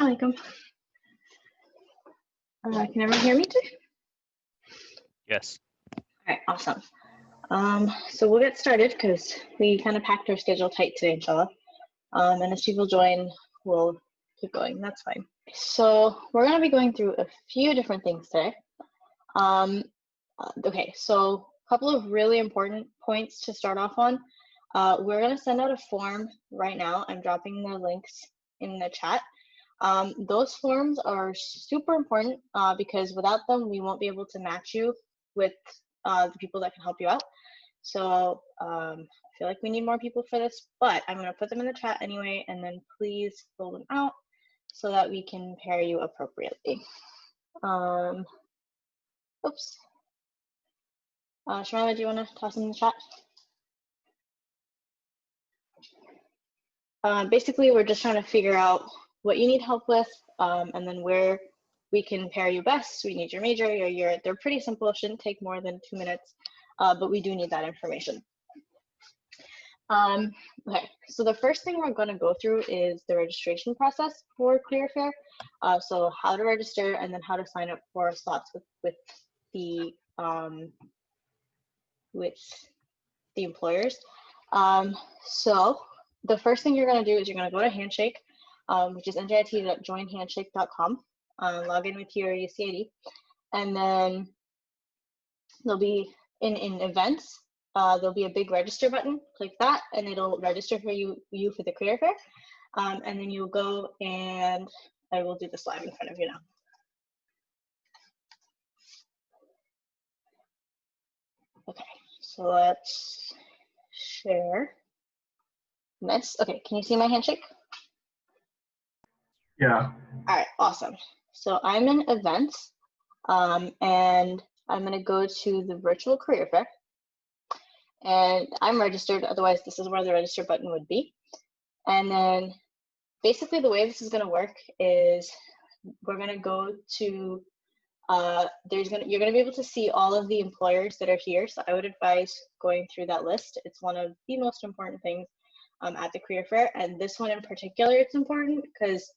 Alaikum. Can everyone hear me too? Yes. All right, awesome. So we'll get started because we kind of packed our schedule tight today, inshallah. And as people join, we'll keep going. That's fine. So we're going to be going through a few different things today. Okay, so a couple of really important points to start off on. We're going to send out a form right now. I'm dropping the links in the chat. Those forms are super important because without them, we won't be able to match you with the people that can help you out. So I feel like we need more people for this, but I'm going to put them in the chat anyway, and then please fill them out so that we can pair you appropriately. Oops. Shamala, do you want to toss them in the chat? Basically, we're just trying to figure out what you need help with, and then where we can pair you best. We need your major, your year. They're pretty simple, shouldn't take more than 2 minutes, but we do need that information. Okay, so the first thing we're going to go through is the registration process for Career Fair. So how to register and then how to sign up for slots with the employers. So the first thing you're going to do is you're going to go to Handshake, which is NJIT.joinhandshake.com. Log in with your UCID, and then there'll be in events. There'll be a big register button. Click that, and it'll register for you for the Career Fair. And then you'll go, and I will do this live in front of you now. Okay, so let's share this. Okay, can you see my handshake? Yeah. All right, awesome. So I'm in events, and I'm going to go to the virtual Career Fair. And I'm registered, otherwise this is where the register button would be. And then basically the way this is going to work is we're going to go to, you're going to be able to see all of the employers that are here. So I would advise going through that list. It's one of the most important things at the Career Fair. And this one in particular, it's important because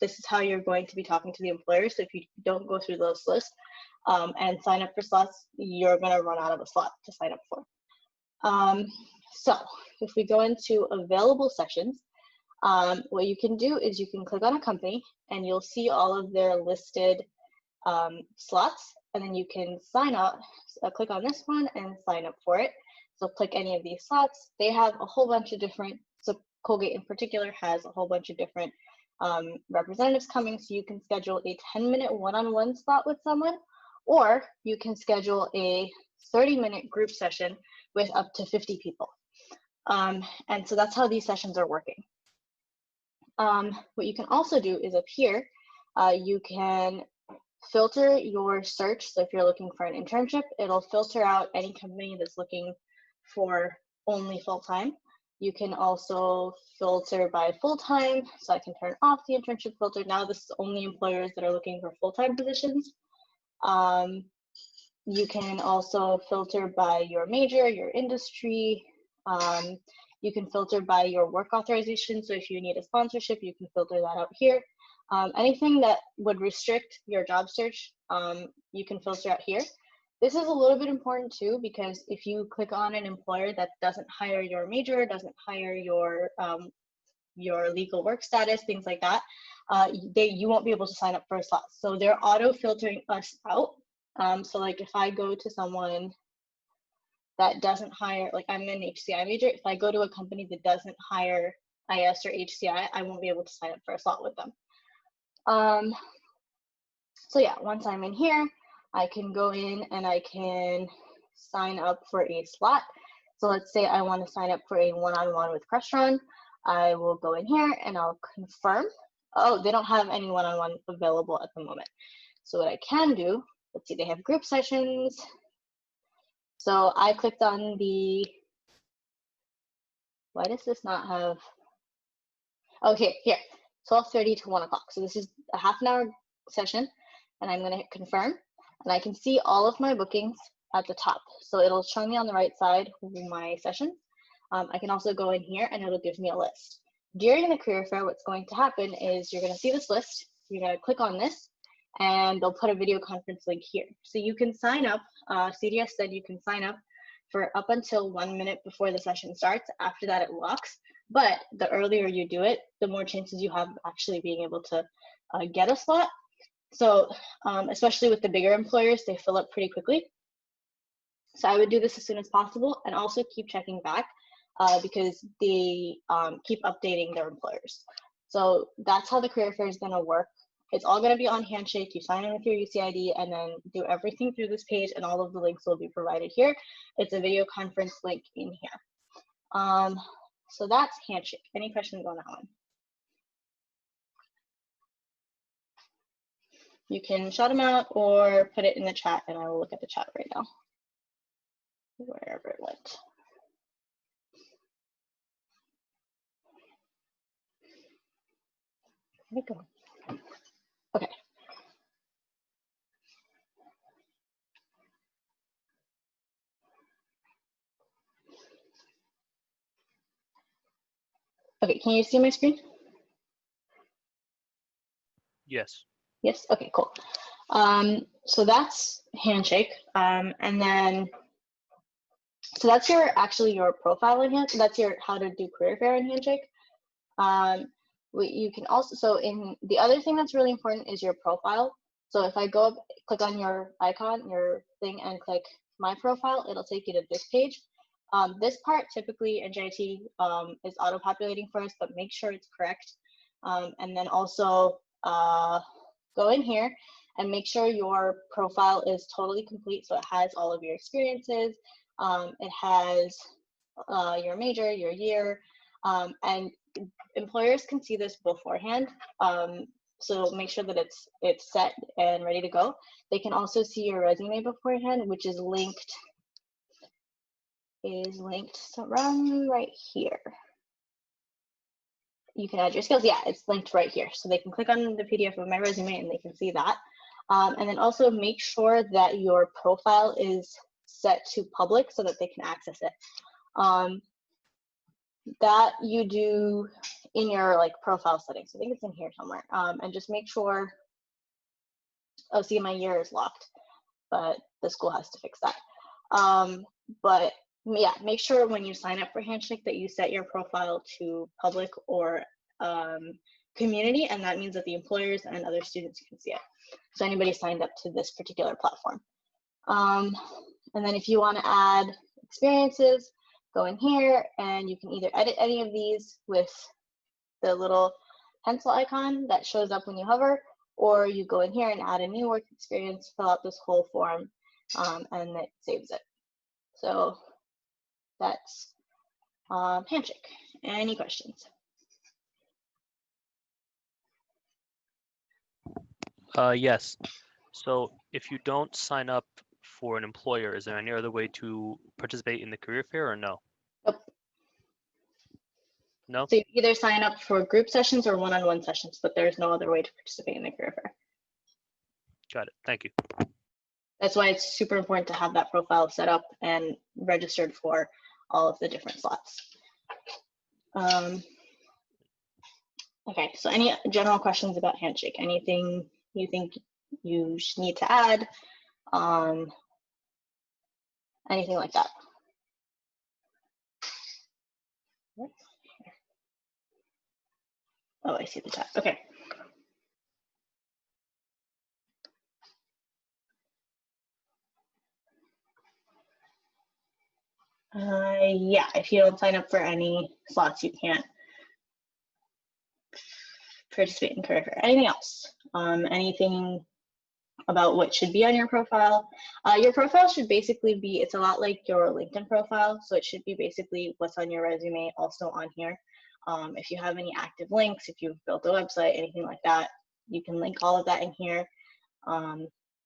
this is how you're going to be talking to the employers. So if you don't go through those lists and sign up for slots, you're going to run out of a slot to sign up for. So if we go into available sessions, what you can do is you can click on a company and you'll see all of their listed slots, and then you can sign up, click on this one and sign up for it. So click any of these slots. They have a whole bunch of different, so Colgate in particular has a whole bunch of different representatives coming, so you can schedule a 10-minute one-on-one slot with someone, or you can schedule a 30-minute group session with up to 50 people. And so that's how these sessions are working. What you can also do is up here, you can filter your search. So if you're looking for an internship, it'll filter out any company that's looking for only full-time. You can also filter by full-time. So I can turn off the internship filter. Now this is only employers that are looking for full-time positions. You can also filter by your major, your industry. You can filter by your work authorization. So if you need a sponsorship, you can filter that out here. Anything that would restrict your job search, you can filter out here. This is a little bit important too, because if you click on an employer that doesn't hire your major, doesn't hire your legal work status, things like that, you won't be able to sign up for a slot. So they're auto filtering us out. So like if I go to someone that doesn't hire, like I'm an HCI major, if I go to a company that doesn't hire IS or HCI, I won't be able to sign up for a slot with them. So yeah, once I'm in here, I can go in and I can sign up for a slot. So let's say I want to sign up for a one-on-one with Crestron. I will go in here and I'll confirm. Oh, they don't have any one-on-one available at the moment. So what I can do, let's see, they have group sessions. So I clicked on the, why does this not have, okay, here, 12:30 to 1 o'clock. So this is a half-an-hour session, and I'm gonna hit confirm, and I can see all of my bookings at the top. So it'll show me on the right side my sessions. I can also go in here and it'll give me a list. during the career fair, what's going to happen is you're going to see this list. You're going to click on this, and they'll put a video conference link here. So you can sign up. CDS said you can sign up for up until 1 minute before the session starts. After that, it locks. But the earlier you do it, the more chances you have of actually being able to get a slot. So especially with the bigger employers, they fill up pretty quickly. So I would do this as soon as possible, and also keep checking back because they keep updating their employers. So that's how the career fair is going to work. It's all going to be on Handshake. You sign in with your UCID and then do everything through this page, and all of the links will be provided here. It's a video conference link in here. So that's Handshake. Any questions on that one? You can shout them out or put it in the chat, and I will look at the chat right now, wherever it went. Where'd it go? Okay. Okay, can you see my screen? Yes. Yes, okay, cool. So that's Handshake. And then, so that's actually your profile in Handshake. That's your how to do career fair in Handshake. You can also, so in the other thing that's really important is your profile. So if I go up, click on your icon, your thing, and click my profile, it'll take you to this page. This part, typically NJIT is auto-populating for us, but make sure it's correct. And then also go in here and make sure your profile is totally complete. So it has all of your experiences. It has your major, your year, and employers can see this beforehand. So make sure that it's set and ready to go. They can also see your resume beforehand, which is linked around right here. You can add your skills. Yeah, it's linked right here. So they can click on the PDF of my resume and they can see that. And then also make sure that your profile is set to public so that they can access it. That you do in your profile settings. I think it's in here somewhere. And just make sure, oh, see, my year is locked, but the school has to fix that. But yeah, make sure when you sign up for Handshake that you set your profile to public or community, and that means that the employers and other students can see it. So anybody signed up to this particular platform. And then if you want to add experiences, go in here and you can either edit any of these with the little pencil icon that shows up when you hover, or you go in here and add a new work experience, fill out this whole form, and it saves it. So that's Handshake. Any questions? Yes. So if you don't sign up for an employer, is there any other way to participate in the career fair or no? Nope. No? So you either sign up for group sessions or one-on-one sessions, but there's no other way to participate in the career fair. Got it. Thank you. That's why it's super important to have that profile set up and registered for all of the different slots. Okay, so any general questions about Handshake? Anything you think you need to add? Anything like that? Oh, I see the chat. Okay. Yeah, if you don't sign up for any slots, you can't participate in career fair. Anything else? Anything about what should be on your profile? Your profile should basically be, it's a lot like your LinkedIn profile. So it should be basically what's on your resume also on here. If you have any active links, if you've built a website, anything like that, you can link all of that in here.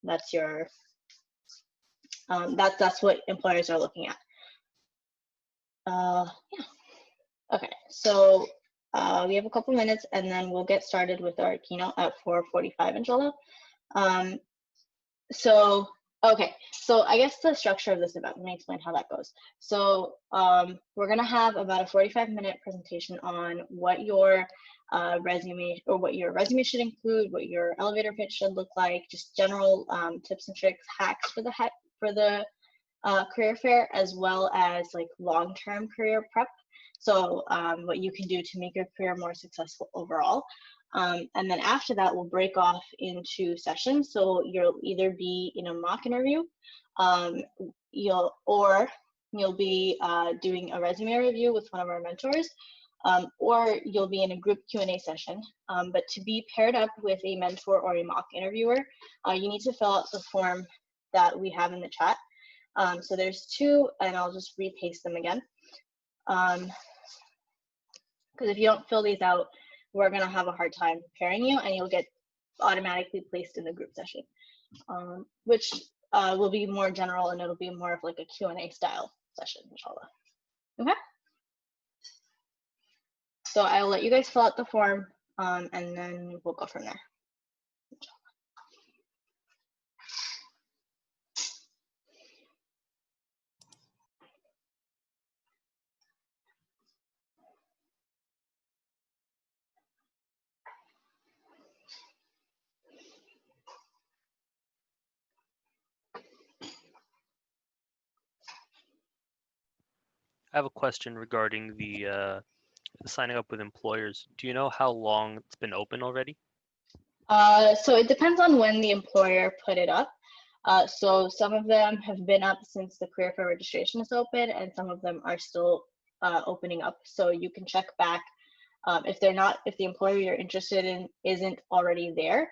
That's your, that's what employers are looking at. Yeah. Okay, so we have a couple minutes and then we'll get started with our keynote at 4:45, inshallah. So Okay, so I guess the structure of this event, let me explain how that goes. So we're gonna have about a 45-minute presentation on what your resume, or what your resume should include, what your elevator pitch should look like, just general tips and tricks, hacks for the career fair, as well as like long-term career prep. So what you can do to make your career more successful overall. And then after that, we'll break off into sessions. So you'll either be in a mock interview, you'll be doing a resume review with one of our mentors, or you'll be in a group Q&A session. But to be paired up with a mentor or a mock interviewer, you need to fill out the form that we have in the chat. So there's two, and I'll just repaste them again. Because if you don't fill these out, we're going to have a hard time pairing you, and you'll get automatically placed in the group session, which will be more general, and it'll be more of like a Q&A style session, inshallah. Okay. So I'll let you guys fill out the form, and then we'll go from there. I have a question regarding the signing up with employers. Do you know how long it's been open already? So it depends on when the employer put it up. So some of them have been up since the career fair registration is open, and some of them are still opening up. So you can check back if the employer you're interested in isn't already there.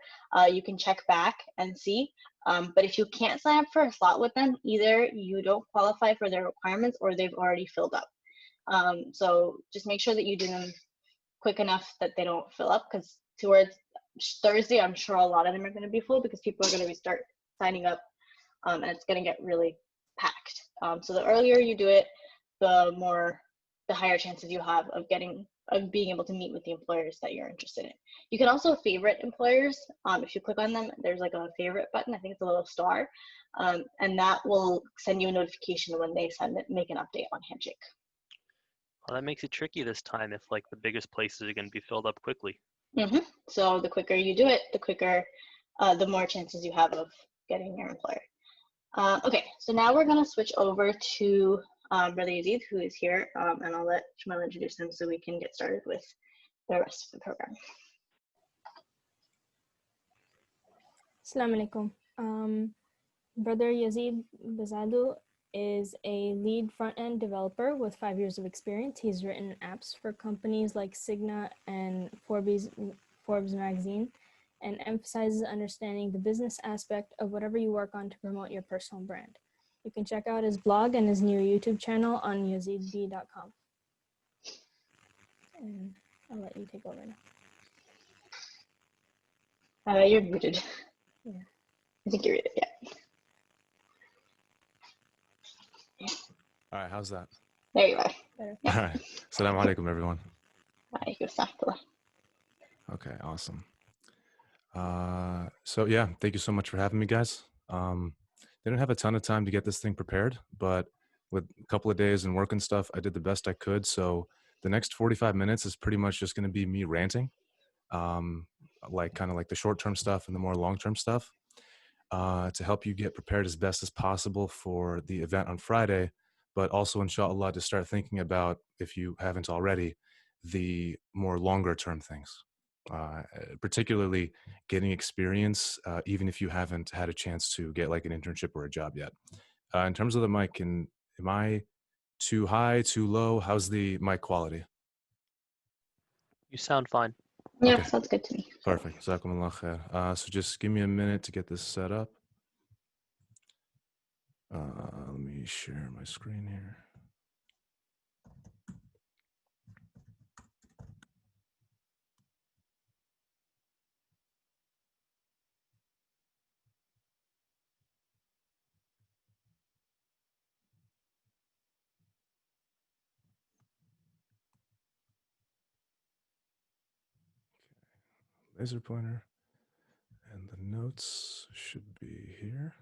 You can check back and see. But if you can't sign up for a slot with them, either you don't qualify for their requirements or they've already filled up. So just make sure that you do them quick enough that they don't fill up, because towards Thursday, I'm sure a lot of them are going to be full because people are going to start signing up, and it's going to get really packed. So the earlier you do it, the higher chances you have of being able to meet with the employers that you're interested in. You can also favorite employers. If you click on them, there's like a favorite button. I think it's a little star, and that will send you a notification when they make an update on Handshake. Well, that makes it tricky this time if like the biggest places are going to be filled up quickly. Mm-hmm. So the quicker you do it, the more chances you have of getting your employer. Okay, so now we're going to switch over to Brother Yazeed, who is here, and I'll let Jamal introduce him so we can get started with the rest of the program. Assalamu alaikum. Brother Yazeed Bzadough is a lead front-end developer with 5 years of experience. He's written apps for companies like Cigna and Forbes magazine, and emphasizes understanding the business aspect of whatever you work on to promote your personal brand. You can check out his blog and his new YouTube channel on yazeedb.com. And I'll let you take over now. You're muted. Yeah. I think you're muted, yeah. All right, how's that? There you are. Yeah. All right. Assalamu alaikum, everyone. Okay, awesome. So yeah, thank you so much for having me, guys. Didn't have a ton of time to get this thing prepared, but with a couple of days and work and stuff, I did the best I could. So the next 45 minutes is pretty much just going to be me ranting, like kind of like the short-term stuff and the more long-term stuff, to help you get prepared as best as possible for the event on Friday, but also inshallah to start thinking about, if you haven't already, the more longer-term things. Particularly getting experience, even if you haven't had a chance to get like an internship or a job yet. In terms of the mic, am I too high, too low? How's the mic quality? You sound fine. Yeah, Okay. sounds good to me. Perfect. Jazakumullah khair. So just give me a minute to get this set up. Let me share my screen here. Laser pointer, and the notes should be here.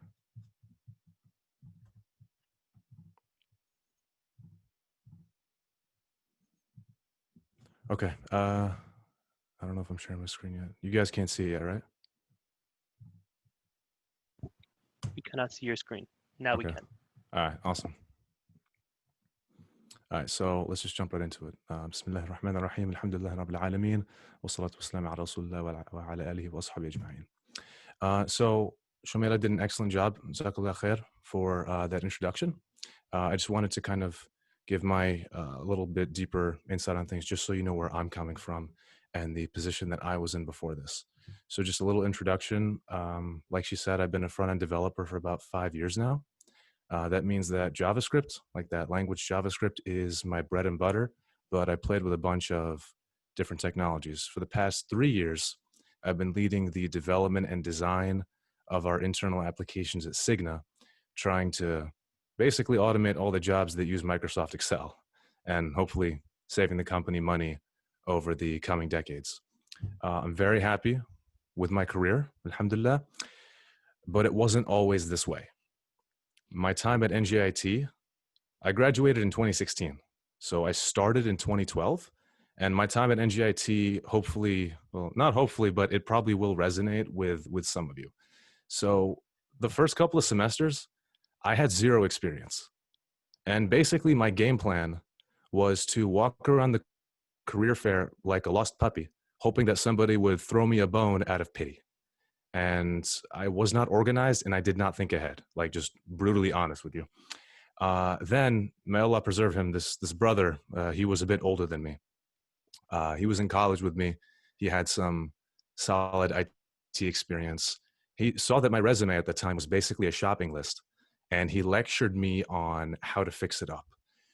Okay. I don't know if I'm sharing my screen yet. You guys can't see it yet, right? We cannot see your screen. Now we Okay. can. All right. Awesome. All right, so let's just jump right into it. Bismillah ar-Rahman ar-Rahim, alhamdulillah rabbil alameen, wa salatu wa salam ala rasulillah wa ala alihi wa ashabihi ajma'in. So Shomaila did an excellent job, jazakallah khair, for that introduction. I just wanted to kind of give my little bit deeper insight on things, just so you know where I'm coming from and the position that I was in before this. So just a little introduction. Like she said, I've been a front-end developer for about 5 years now. That means that JavaScript, like that language JavaScript, is my bread and butter, but I played with a bunch of different technologies. For the past 3 years, I've been leading the development and design of our internal applications at Cigna, trying to basically automate all the jobs that use Microsoft Excel and hopefully saving the company money over the coming decades. I'm very happy with my career, alhamdulillah, but it wasn't always this way. My time at NJIT, I graduated in 2016. So I started in 2012. And my time at NJIT, hopefully, well, not hopefully, but it probably will resonate with some of you. So the first couple of semesters, I had zero experience. And basically my game plan was to walk around the career fair like a lost puppy, hoping that somebody would throw me a bone out of pity. And I was not organized and I did not think ahead, like just brutally honest with you. Then, may Allah preserve him, this brother, he was a bit older than me. He was in college with me. He had some solid IT experience. He saw that my resume at the time was basically a shopping list, and he lectured me on how to fix it up.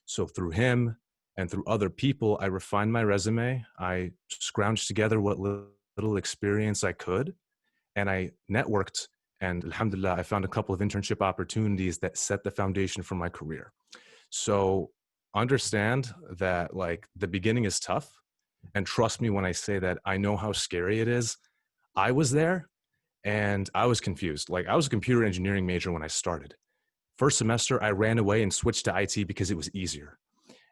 So through him and through other people, I refined my resume. I scrounged together what little experience I could, and I networked, and alhamdulillah, I found a couple of internship opportunities that set the foundation for my career. So understand that like the beginning is tough, and trust me when I say that I know how scary it is. I was there and I was confused. Like I was a computer engineering major when I started. First semester, I ran away and switched to IT because it was easier.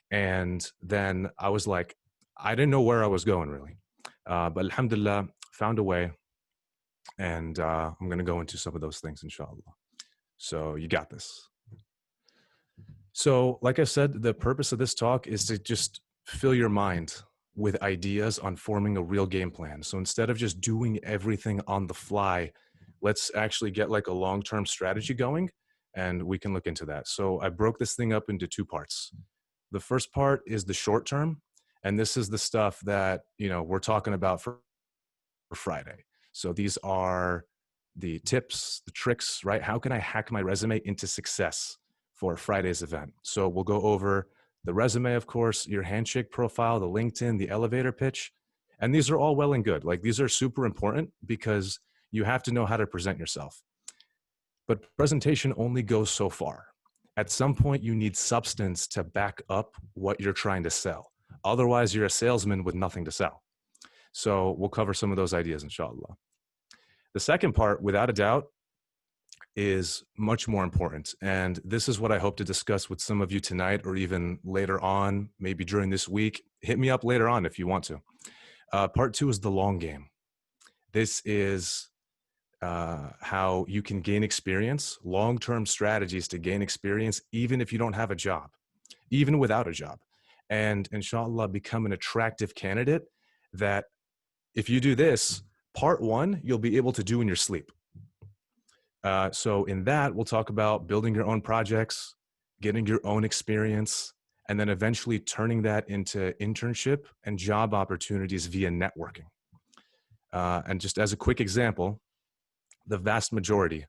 And then I was like, I didn't know where I was going really. But alhamdulillah, found a way. And I'm going to go into some of those things, inshallah. So you got this. So like I said, the purpose of this talk is to just fill your mind with ideas on forming a real game plan. So instead of just doing everything on the fly, let's actually get like a long-term strategy going, and we can look into that. So I broke this thing up into 2 parts. The first part is the short term, and this is the stuff that, you know, we're talking about for Friday. So these are the tips, the tricks, right? How can I hack my resume into success for Friday's event? So we'll go over the resume, of course, your handshake profile, the LinkedIn, the elevator pitch. And these are all well and good. Like these are super important because you have to know how to present yourself. But presentation only goes so far. At some point, you need substance to back up what you're trying to sell. Otherwise, you're a salesman with nothing to sell. So we'll cover some of those ideas, inshallah. The second part, without a doubt, is much more important. And this is what I hope to discuss with some of you tonight or even later on, maybe during this week. Hit me up later on if you want to. Part 2 is the long game. This is how you can gain experience, long-term strategies to gain experience, even if you don't have a job, even without a job. And inshallah, become an attractive candidate that if you do this, part 1, you'll be able to do in your sleep. So in that, we'll talk about building your own projects, getting your own experience, and then eventually turning that into internship and job opportunities via networking. And just as a quick example, the vast majority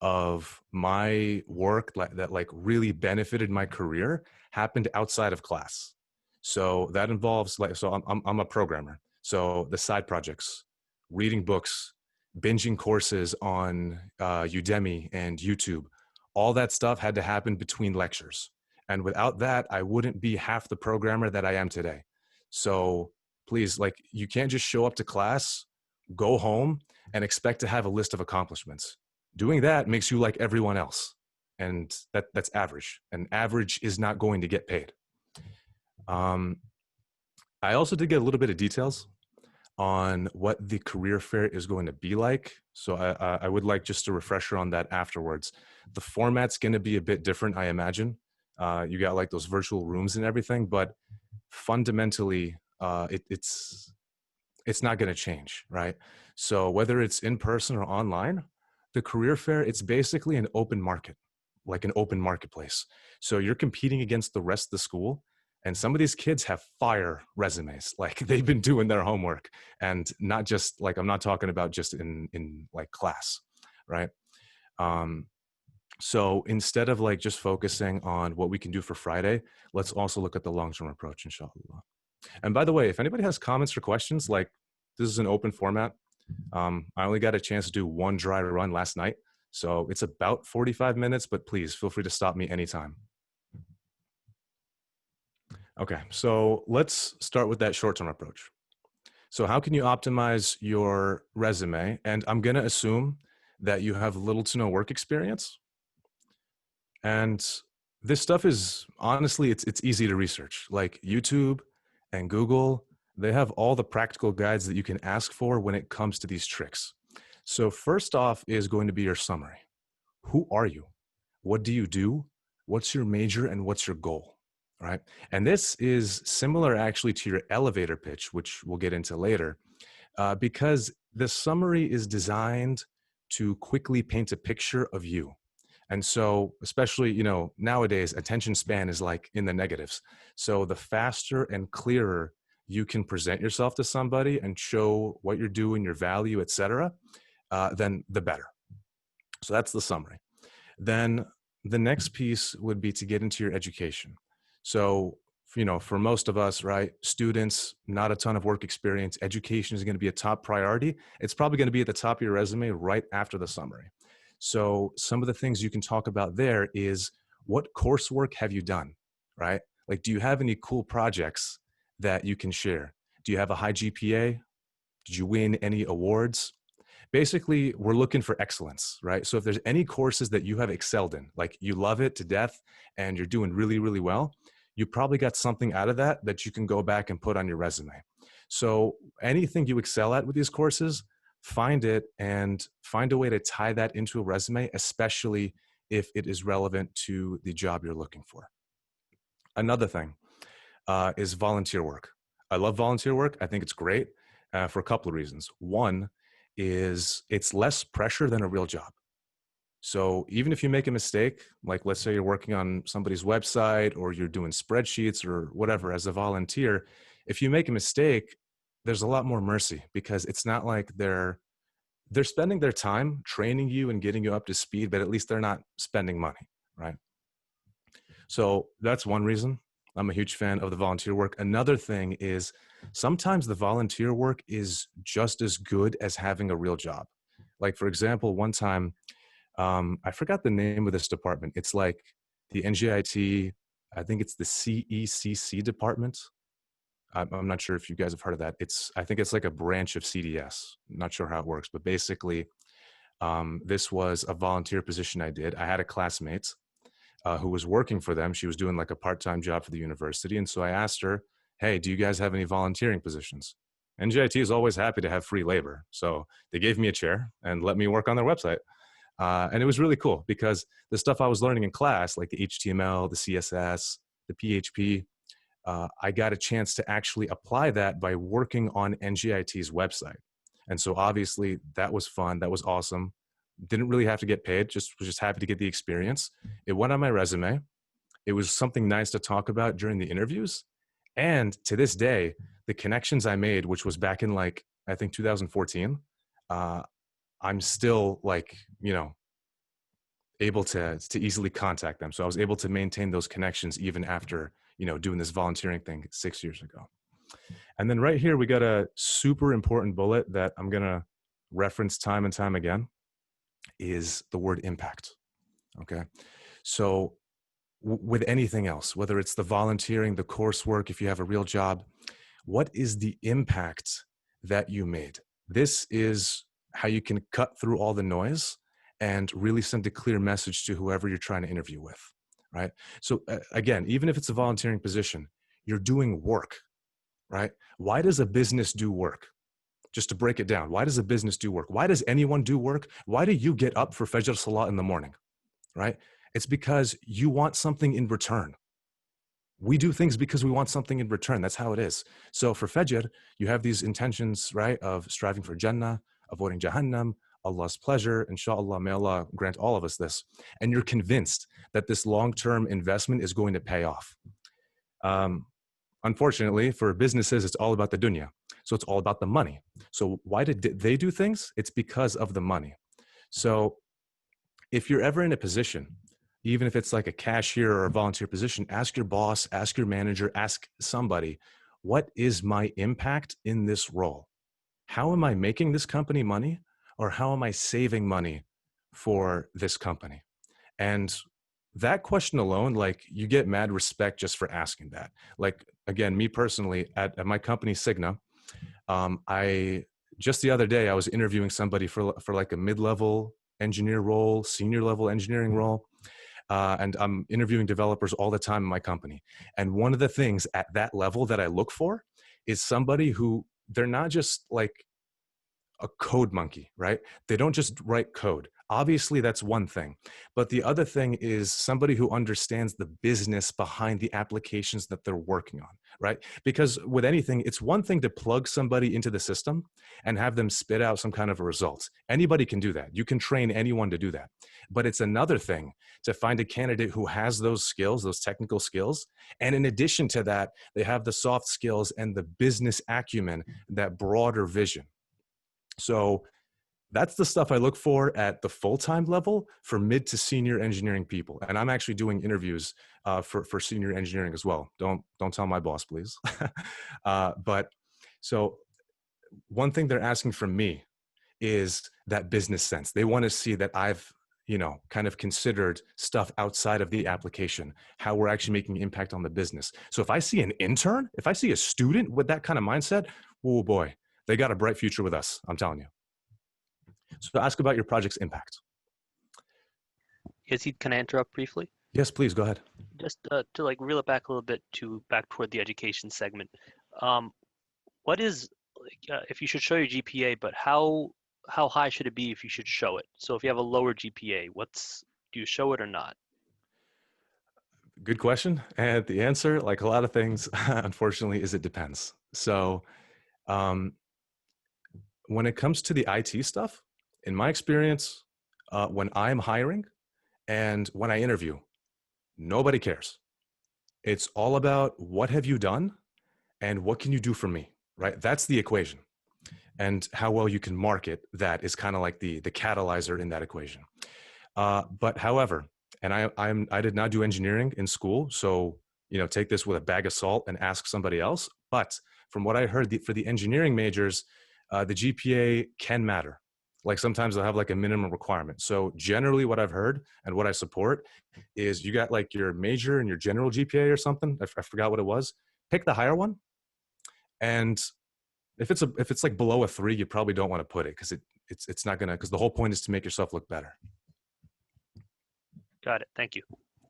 of my work that like really benefited my career happened outside of class. So that involves like, so I'm a programmer. So the side projects, reading books, binging courses on Udemy and YouTube, all that stuff had to happen between lectures. And without that, I wouldn't be half the programmer that I am today. So please, like, you can't just show up to class, go home, and expect to have a list of accomplishments. Doing that makes you like everyone else. And that's average. And average is not going to get paid. I also did get a little bit of details on what the career fair is going to be like. So I would like just a refresher on that afterwards. The format's going to be a bit different, I imagine. You got like those virtual rooms and everything, but fundamentally, it's not going to change, right? So whether it's in person or online, the career fair, it's basically an open market, like an open marketplace. So you're competing against the rest of the school. And some of these kids have fire resumes, like they've been doing their homework, and not just like, I'm not talking about just in like class, right? Um, so instead of like just focusing on what we can do for Friday, let's also look at the long-term approach, inshallah. And by the way, if anybody has comments or questions, like this is an open format. I only got a chance to do one dry run last night, so it's about 45 minutes, but please feel free to stop me anytime. Okay, so let's start with that short-term approach. So how can you optimize your resume? And I'm gonna assume that you have little to no work experience. And this stuff is, honestly, it's easy to research. Like YouTube and Google, they have all the practical guides that you can ask for when it comes to these tricks. So first off is going to be your summary. Who are you? What do you do? What's your major and what's your goal, right? And this is similar actually to your elevator pitch, which we'll get into later, because the summary is designed to quickly paint a picture of you. And so, especially, you know, nowadays, attention span is like in the negatives. So the faster and clearer you can present yourself to somebody and show what you're doing, your value, etc., then the better. So that's the summary. Then the next piece would be to get into your education. So, you know, for most of us, right, students, not a ton of work experience, education is going to be a top priority. It's probably going to be at the top of your resume right after the summary. So some of the things you can talk about there is, what coursework have you done, right? Like, do you have any cool projects that you can share? Do you have a high GPA? Did you win any awards? Basically, we're looking for excellence, right? So if there's any courses that you have excelled in, like you love it to death and you're doing really, really well, you probably got something out of that that you can go back and put on your resume. So anything you excel at with these courses, find it and find a way to tie that into a resume, especially if it is relevant to the job you're looking for. Another thing is volunteer work. I love volunteer work. I think it's great for a couple of reasons. One is it's less pressure than a real job. So even if you make a mistake, like let's say you're working on somebody's website or you're doing spreadsheets or whatever as a volunteer, if you make a mistake, there's a lot more mercy, because it's not like they're spending their time training you and getting you up to speed, but at least they're not spending money, right? So that's one reason I'm a huge fan of the volunteer work. Another thing is sometimes the volunteer work is just as good as having a real job. Like, for example, one time, I forgot the name of this department. It's like the NJIT, I think it's the CECC department. I'm not sure if you guys have heard of that. I think it's like a branch of CDS. I'm not sure how it works, but basically, this was a volunteer position I did. I had a classmate who was working for them. She was doing like a part-time job for the university. And so I asked her, hey, do you guys have any volunteering positions? NJIT is always happy to have free labor. So they gave me a chair and let me work on their website. And it was really cool because the stuff I was learning in class, like the HTML, the CSS, the PHP, I got a chance to actually apply that by working on NJIT's website. And so obviously that was fun. That was awesome. Didn't really have to get paid, was just happy to get the experience. It went on my resume. It was something nice to talk about during the interviews. And to this day, the connections I made, which was back in like, I think 2014, I'm still like, you know, able to easily contact them. So I was able to maintain those connections even after, you know, doing this volunteering thing 6 years ago. And then right here, we got a super important bullet that I'm going to reference time and time again, is the word impact. Okay. So with anything else, whether it's the volunteering, the coursework, if you have a real job, what is the impact that you made? This is how you can cut through all the noise and really send a clear message to whoever you're trying to interview with, right? So again, even if it's a volunteering position, you're doing work. right? Why does a business do work? Just to break it down, why does a business do work? Why does anyone do work? Why do you get up for Fajr Salah in the morning, right? It's because you want something in return. We do things because we want something in return. That's how it is. So for Fajr, you have these intentions, right, of striving for Jannah, avoiding Jahannam, Allah's pleasure. Inshallah, may Allah grant all of us this. And you're convinced that this long-term investment is going to pay off. Unfortunately, for businesses, it's all about the dunya. So it's all about the money. So why did they do things? It's because of the money. So if you're ever in a position, even if it's like a cashier or a volunteer position, ask your boss, ask your manager, ask somebody, what is my impact in this role? How am I making this company money, or how am I saving money for this company? And that question alone, like, you get mad respect just for asking that. Like, again, me personally, at my company, Cigna, I just the other day, I was interviewing somebody for like a mid-level engineer role, senior level engineering role. And I'm interviewing developers all the time in my company. And one of the things at that level that I look for is somebody who, they're not just like a code monkey, right? They don't just write code. Obviously, that's one thing. But the other thing is somebody who understands the business behind the applications that they're working on, right? Because with anything, it's one thing to plug somebody into the system and have them spit out some kind of a result. Anybody can do that. You can train anyone to do that. But it's another thing to find a candidate who has those skills, those technical skills. And in addition to that, they have the soft skills and the business acumen, that broader vision. So that's the stuff I look for at the full-time level for mid to senior engineering people. And I'm actually doing interviews for senior engineering as well. Don't tell my boss, please. But so one thing they're asking from me is that business sense. They want to see that I've, kind of considered stuff outside of the application, how we're actually making impact on the business. So if I see an intern, if I see a student with that kind of mindset, oh boy, they got a bright future with us, I'm telling you. So ask about your project's impact. Yazeed, can I interrupt briefly? Yes, please, go ahead. Just to like reel it back a little bit back toward the education segment. What is, if you should show your GPA, but how high should it be if you should show it? So if you have a lower GPA, do you show it or not? Good question. And the answer, like a lot of things, unfortunately, is it depends. So when it comes to the IT stuff, in my experience, when I'm hiring and when I interview, nobody cares. It's all about what have you done and what can you do for me, right? That's the equation. And how well you can market that is kind of like the catalyzer in that equation. But however, and I did not do engineering in school, so take this with a bag of salt and ask somebody else. But from what I heard, for the engineering majors, the GPA can matter. Like sometimes they'll have like a minimum requirement. So generally what I've heard and what I support is you got like your major and your general GPA or something. I forgot what it was. Pick the higher one. And if it's like below a 3, you probably don't want to put it because it's not gonna, because the whole point is to make yourself look better. Got it. Thank you.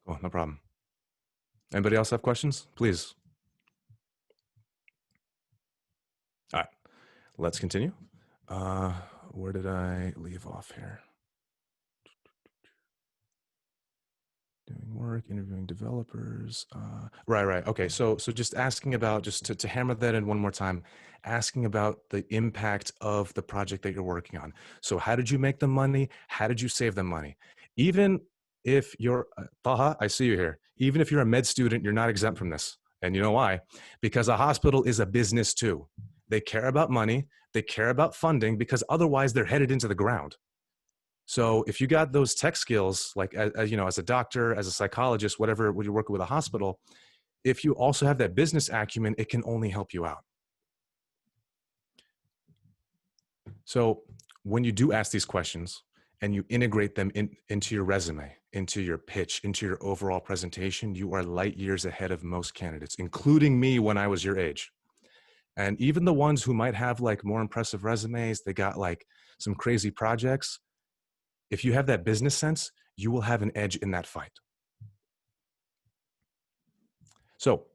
Oh, no problem. Anybody else have questions? Please. All right, let's continue. Where did I leave off here? Doing work, interviewing developers. Right. Okay, so just asking about, just to hammer that in one more time, asking about the impact of the project that you're working on. So how did you make the money? How did you save the money? Even if you're, Taha, I see you here. Even if you're a med student, you're not exempt from this. And you know why? Because a hospital is a business too. They care about money. They care about funding, because otherwise they're headed into the ground. So if you got those tech skills, like, as a doctor, as a psychologist, whatever, when you're working with a hospital, if you also have that business acumen, it can only help you out. So when you do ask these questions and you integrate them into your resume, into your pitch, into your overall presentation, you are light years ahead of most candidates, including me when I was your age. And even the ones who might have like more impressive resumes, they got like some crazy projects. If you have that business sense, you will have an edge in that fight. So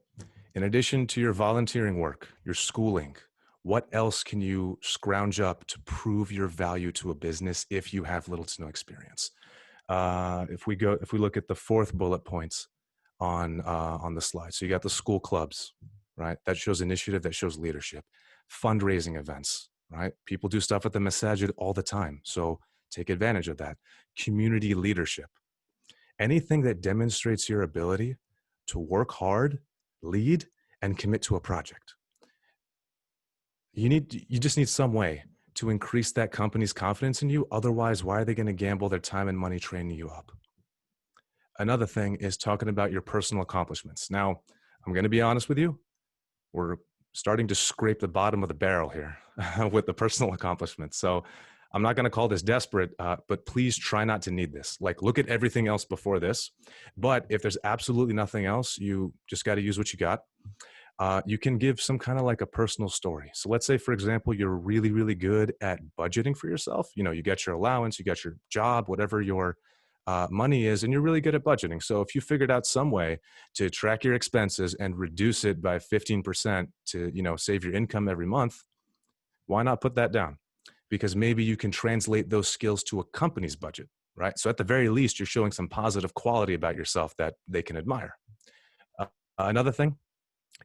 In addition to your volunteering work, your schooling, what else can you scrounge up to prove your value to a business if you have little to no experience? If we look at the fourth bullet points on the slide, so you got the school clubs, right? That shows initiative, that shows leadership. Fundraising events, right? People do stuff at the masajid all the time, so take advantage of that. Community leadership. Anything that demonstrates your ability to work hard, lead, and commit to a project. You just need some way to increase that company's confidence in you. Otherwise, why are they going to gamble their time and money training you up? Another thing is talking about your personal accomplishments. Now, I'm going to be honest with you. We're starting to scrape the bottom of the barrel here with the personal accomplishments. So I'm not going to call this desperate, but please try not to need this. Like, look at everything else before this. But if there's absolutely nothing else, you just got to use what you got. You can give some kind of like a personal story. So let's say, for example, you're really, really good at budgeting for yourself. You know, you get your allowance, you get your job, whatever your money is, and you're really good at budgeting. So if you figured out some way to track your expenses and reduce it by 15% to, you know, save your income every month, why not put that down? Because maybe you can translate those skills to a company's budget, right? So at the very least, you're showing some positive quality about yourself that they can admire. Another thing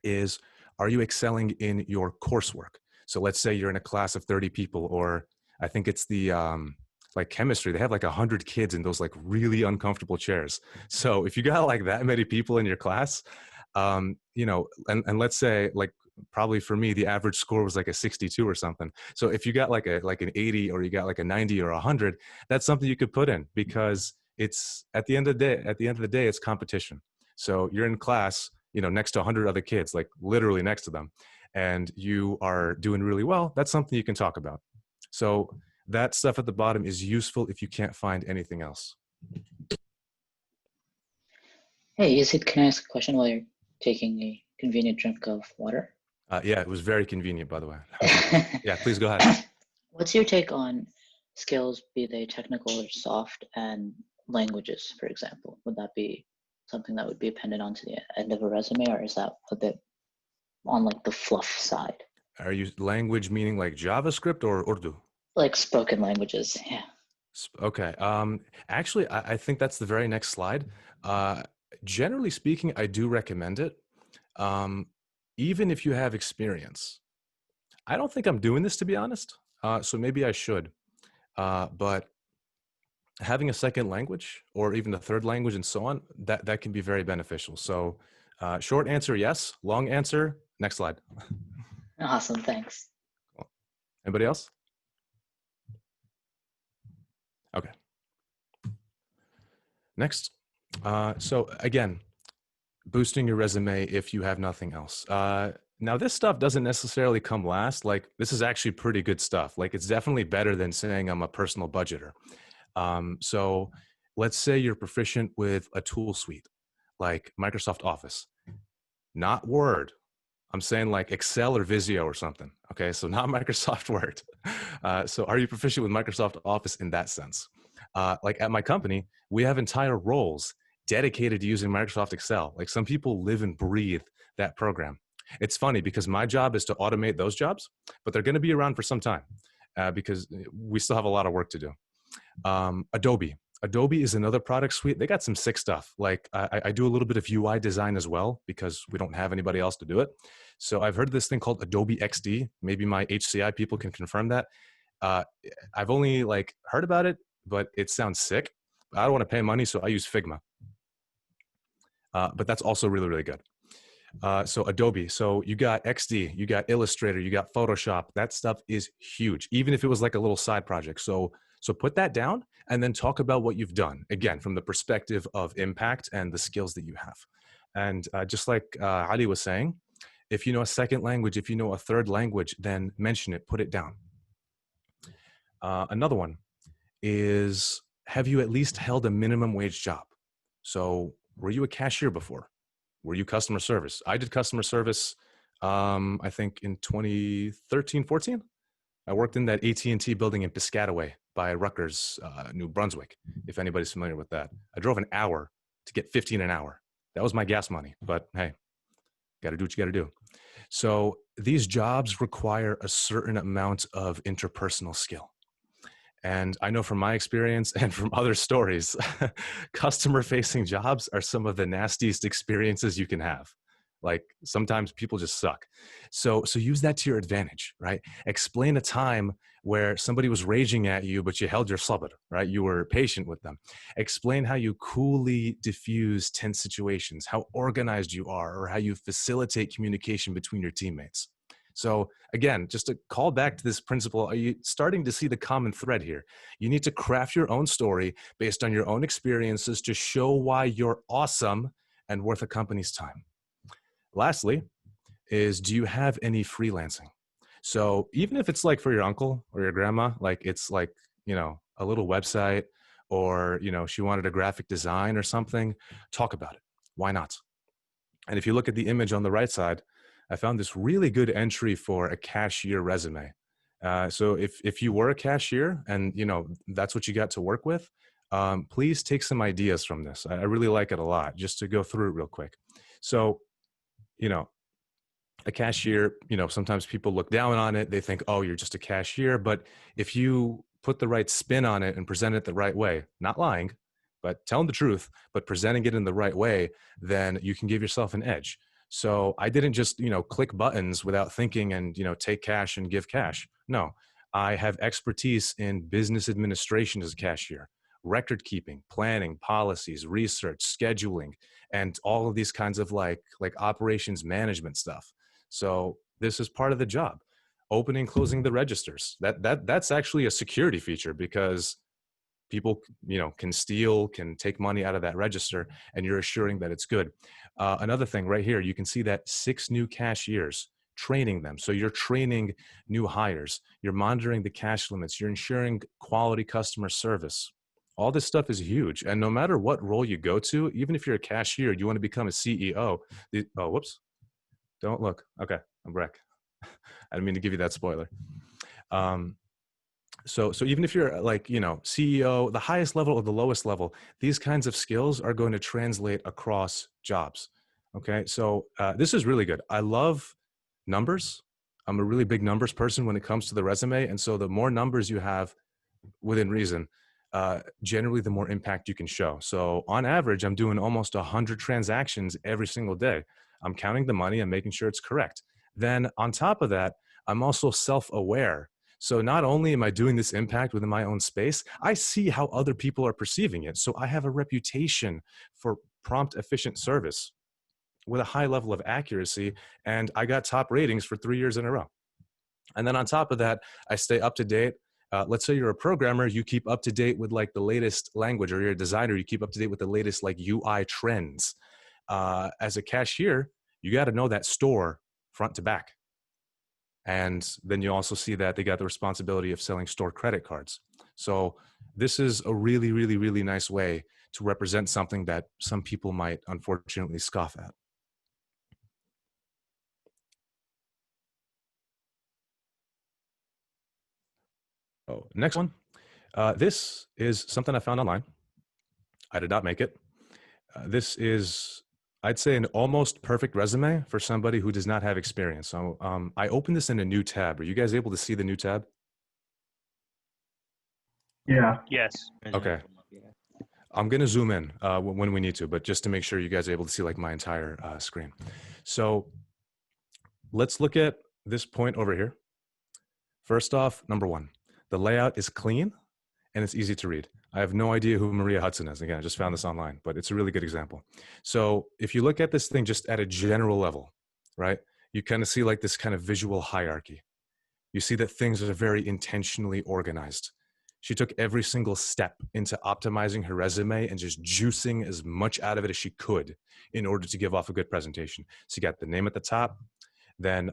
is, are you excelling in your coursework? So let's say you're in a class of 30 people, or I think it's the like chemistry, they have like 100 kids in those like really uncomfortable chairs. So if you got like that many people in your class, you know, and let's say, like, probably for me, the average score was like a 62 or something. So if you got like an 80, or you got like a 90 or 100, that's something you could put in, because it's at the end of the day, it's competition. So you're in class, you know, next to 100 other kids, like literally next to them, and you are doing really well. That's something you can talk about. So that stuff at the bottom is useful if you can't find anything else. Hey, Yazeed, can I ask a question while you're taking a convenient drink of water? Yeah, it was very convenient, by the way. Yeah, please go ahead. What's your take on skills, be they technical or soft, and languages, for example? Would that be something that would be appended onto the end of a resume, or is that a bit on like the fluff side? Are you language meaning like JavaScript or Urdu? Like spoken languages, yeah. Okay. Actually, I think that's the very next slide. Generally speaking, I do recommend it. Even if you have experience. I don't think I'm doing this, to be honest. So maybe I should. But having a second language, or even a third language and so on, that can be very beneficial. So short answer, yes. Long answer, next slide. Awesome, thanks. Cool. Anybody else? Okay. Next. So again, boosting your resume if you have nothing else. Now, this stuff doesn't necessarily come last. Like, this is actually pretty good stuff. Like, it's definitely better than saying I'm a personal budgeter. So let's say you're proficient with a tool suite like Microsoft Office, not Word. I'm saying like Excel or Visio or something. Okay, so not Microsoft Word. So are you proficient with Microsoft Office in that sense? Like at my company, we have entire roles dedicated to using Microsoft Excel. Like, some people live and breathe that program. It's funny because my job is to automate those jobs, but they're going to be around for some time because we still have a lot of work to do. Adobe is another product suite. They got some sick stuff. Like, I do a little bit of UI design as well because we don't have anybody else to do it. So I've heard of this thing called Adobe Xd. Maybe my HCI people can confirm that. I've only like heard about it, but it sounds sick. I don't want to pay money, so I use Figma. But that's also really, really good. So Adobe, so you got XD, you got Illustrator, you got Photoshop. That stuff is huge, even if it was like a little side project. So put that down and then talk about what you've done, again, from the perspective of impact and the skills that you have. And just like Ali was saying, if you know a second language, if you know a third language, then mention it, put it down. Another one is, have you at least held a minimum wage job? So were you a cashier before? Were you customer service? I did customer service, I think in 2013, 14. I worked in that AT&T building in Piscataway by Rutgers, New Brunswick, if anybody's familiar with that. I drove an hour to get 15 an hour. That was my gas money, but hey, Got to do what you got to do. So these jobs require a certain amount of interpersonal skill. And I know from my experience and from other stories, customer facing jobs are some of the nastiest experiences you can have. Like sometimes people just suck. So use that to your advantage, right? Explain a time where somebody was raging at you, but you held your sabr, right? You were patient with them. Explain how you coolly diffuse tense situations, how organized you are, or how you facilitate communication between your teammates. So again, just to call back to this principle, are you starting to see the common thread here? You need to craft your own story based on your own experiences to show why you're awesome and worth a company's time. Lastly, is do you have any freelancing? So even if it's like for your uncle or your grandma, like it's like, you know, a little website, or, you know, she wanted a graphic design or something, talk about it. Why not? And if you look at the image on the right side, I found this really good entry for a cashier resume. So if you were a cashier and, you know, that's what you got to work with, please take some ideas from this. I really like it a lot, just to go through it real quick. So, you know, a cashier, you know, sometimes people look down on it. They think, oh, you're just a cashier. But if you put the right spin on it and present it the right way, not lying, but telling the truth, but presenting it in the right way, then you can give yourself an edge. So I didn't just, you know, click buttons without thinking and, you know, take cash and give cash. No, I have expertise in business administration as a cashier, record keeping, planning, policies, research, scheduling, and all of these kinds of like operations management stuff. So this is part of the job. Opening, closing the registers. That's actually a security feature, because people, you know, can steal, can take money out of that register, and you're assuring that it's good. Another thing right here, you can see that 6 new cashiers, training them. So you're training new hires, you're monitoring the cash limits, you're ensuring quality customer service. All this stuff is huge. And no matter what role you go to, even if you're a cashier, you want to become a CEO. Oh, whoops. Don't look. Okay, I'm back. I didn't mean to give you that spoiler. So even if you're like, you know, CEO, the highest level or the lowest level, these kinds of skills are going to translate across jobs. Okay, so this is really good. I love numbers. I'm a really big numbers person when it comes to the resume. And so the more numbers you have within reason, generally the more impact you can show. So on average, I'm doing almost 100 transactions every single day. I'm counting the money and making sure it's correct. Then on top of that, I'm also self-aware. So not only am I doing this impact within my own space, I see how other people are perceiving it. So I have a reputation for prompt, efficient service with a high level of accuracy. And I got top ratings for 3 years in a row. And then on top of that, I stay up to date. Let's say you're a programmer, you keep up to date with like the latest language, or you're a designer, you keep up to date with the latest like UI trends. As a cashier, you got to know that store front to back. And then you also see that they got the responsibility of selling store credit cards. So this is a really, really, really nice way to represent something that some people might unfortunately scoff at. Oh, next one. This is something I found online. I did not make it. This is, I'd say, an almost perfect resume for somebody who does not have experience. So I opened this in a new tab. Are you guys able to see the new tab? Yeah. Yes. Okay. I'm going to zoom in when we need to, but just to make sure you guys are able to see like my entire screen. So let's look at this point over here. First off, number one, the layout is clean and it's easy to read. I have no idea who Maria Hudson is. Again, I just found this online, but it's a really good example. So if you look at this thing just at a general level, right, you kind of see like this kind of visual hierarchy. You see that things are very intentionally organized. She took every single step into optimizing her resume and just juicing as much out of it as she could in order to give off a good presentation. So you got the name at the top. Then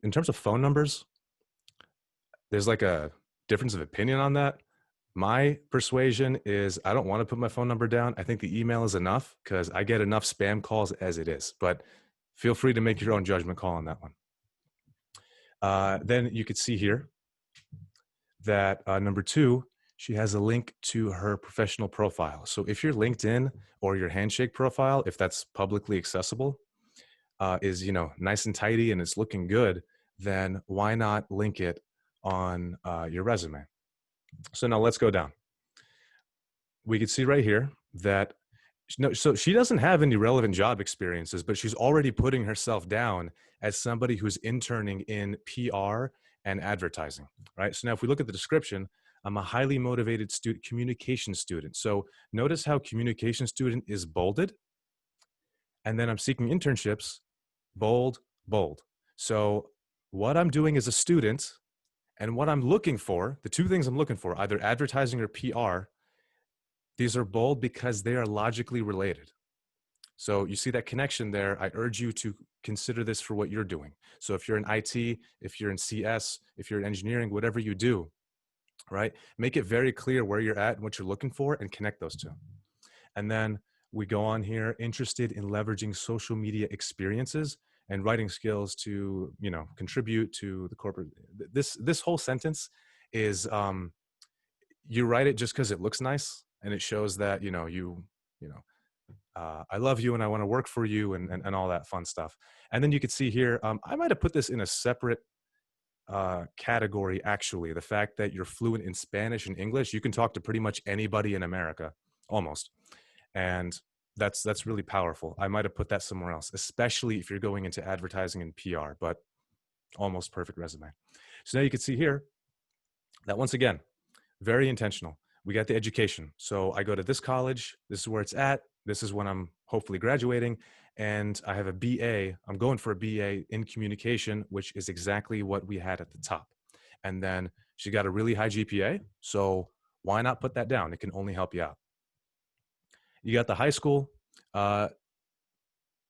in terms of phone numbers, there's like a difference of opinion on that. My persuasion is I don't want to put my phone number down. I think the email is enough because I get enough spam calls as it is, but feel free to make your own judgment call on that one. Then you could see here that number two, she has a link to her professional profile. So if your LinkedIn or your Handshake profile, if that's publicly accessible, is, you know, nice and tidy and it's looking good, then why not link it on your resume? So now let's go down. We can see right here that no, so she doesn't have any relevant job experiences, but she's already putting herself down as somebody who's interning in PR and advertising, right? So now if we look at the description, I'm a highly motivated communication student. So notice how communication student is bolded, and then I'm seeking internships, bold, bold. So what I'm doing as a student and what I'm looking for, the two things I'm looking for, either advertising or PR, these are bold because they are logically related. So you see that connection there. I urge you to consider this for what you're doing. So if you're in IT, if you're in CS, if you're in engineering, whatever you do, right? Make it very clear where you're at and what you're looking for and connect those two. And then we go on here, interested in leveraging social media experiences and writing skills to, you know, contribute to the corporate. This whole sentence is, you write it just because it looks nice and it shows that, you know, I love you and I want to work for you and all that fun stuff. And then you could see here, I might have put this in a separate category, actually. The fact that you're fluent in Spanish and English, you can talk to pretty much anybody in America, almost. And that's really powerful. I might have put that somewhere else, especially if you're going into advertising and PR, but almost perfect resume. So now you can see here that once again, very intentional. We got the education. So I go to this college, this is where it's at. This is when I'm hopefully graduating, and I have a BA. I'm going for a BA in communication, which is exactly what we had at the top. And then she got a really high GPA. So why not put that down? It can only help you out. You got the high school. You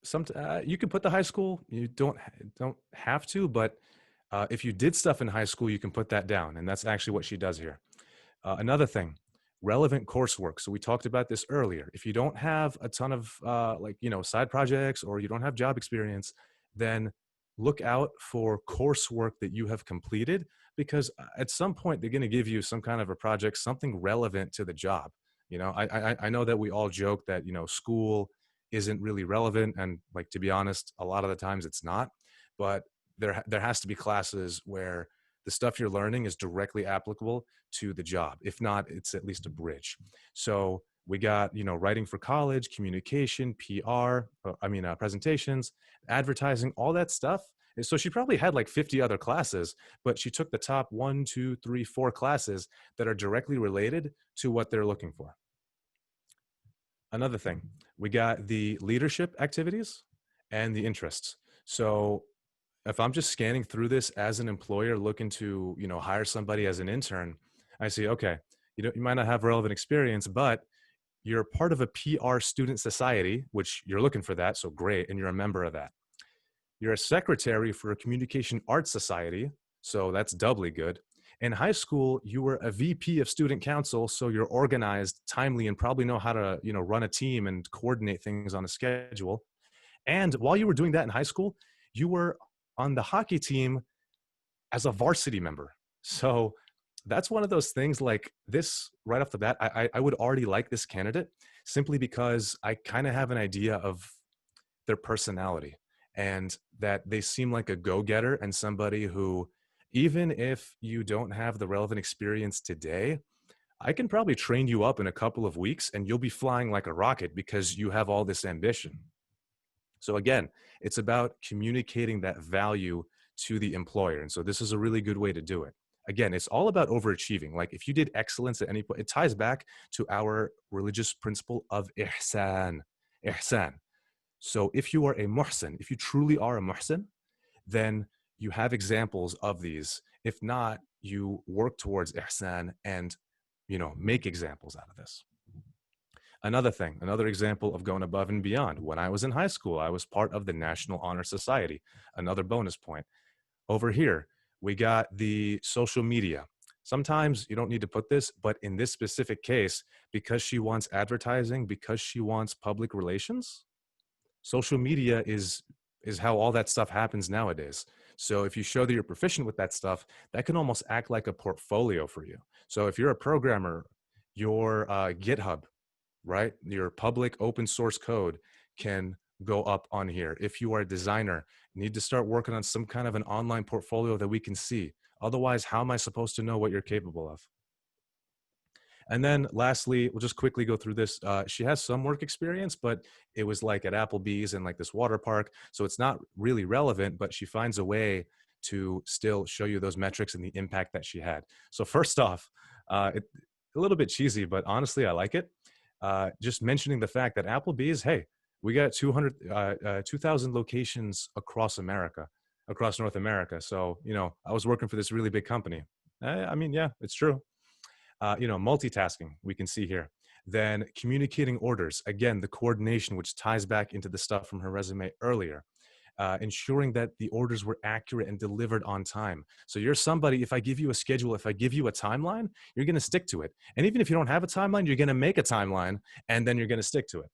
can put the high school. You don't have to, but if you did stuff in high school, you can put that down. And that's actually what she does here. Another thing, relevant coursework. So we talked about this earlier. If you don't have a ton of side projects or you don't have job experience, then look out for coursework that you have completed, because at some point they're going to give you some kind of a project, something relevant to the job. You know, I know that we all joke that, you know, school isn't really relevant. And like, to be honest, a lot of the times it's not, but there has to be classes where the stuff you're learning is directly applicable to the job. If not, it's at least a bridge. So we got, you know, writing for college, communication, PR, presentations, advertising, all that stuff. So she probably had like 50 other classes, but she took the top 1, 2, 3, 4 classes that are directly related to what they're looking for. Another thing, we got the leadership activities and the interests. So if I'm just scanning through this as an employer looking to, you know, hire somebody as an intern, I see, okay, you might not have relevant experience, but you're part of a PR student society, which you're looking for that. So great. And you're a member of that. You're a secretary for a communication arts society. So that's doubly good. In high school, you were a VP of student council. So you're organized, timely, and probably know how to, you know, run a team and coordinate things on a schedule. And while you were doing that in high school, you were on the hockey team as a varsity member. So that's one of those things, like this right off the bat, I would already like this candidate simply because I kind of have an idea of their personality and that they seem like a go-getter and somebody who, even if you don't have the relevant experience today, I can probably train you up in a couple of weeks and you'll be flying like a rocket because you have all this ambition. So again, it's about communicating that value to the employer. And so this is a really good way to do it. Again, it's all about overachieving. Like if you did excellence at any point, it ties back to our religious principle of ihsan. Ihsan. So if you are a muhsin, if you truly are a muhsin, then you have examples of these. If not, you work towards ihsan and, you know, make examples out of this. Another thing, another example of going above and beyond. When I was in high school, I was part of the National Honor Society. Another bonus point. Over here, we got the social media. Sometimes you don't need to put this, but in this specific case, because she wants advertising, because she wants public relations, social media is how all that stuff happens nowadays. So if you show that you're proficient with that stuff, that can almost act like a portfolio for you. So if you're a programmer, your GitHub, right? Your public open source code can go up on here. If you are a designer, you need to start working on some kind of an online portfolio that we can see. Otherwise, how am I supposed to know what you're capable of? And then lastly, we'll just quickly go through this. She has some work experience, but it was like at Applebee's and like this water park. So it's not really relevant, but she finds a way to still show you those metrics and the impact that she had. So first off, a little bit cheesy, but honestly, I like it. Just mentioning the fact that Applebee's, hey, we got 2,000 locations across America, across North America. So, you know, I was working for this really big company. I mean, yeah, it's true. You know, multitasking, we can see here. Then communicating orders. Again, the coordination, which ties back into the stuff from her resume earlier. Ensuring that the orders were accurate and delivered on time. So you're somebody, if I give you a schedule, if I give you a timeline, you're going to stick to it. And even if you don't have a timeline, you're going to make a timeline and then you're going to stick to it.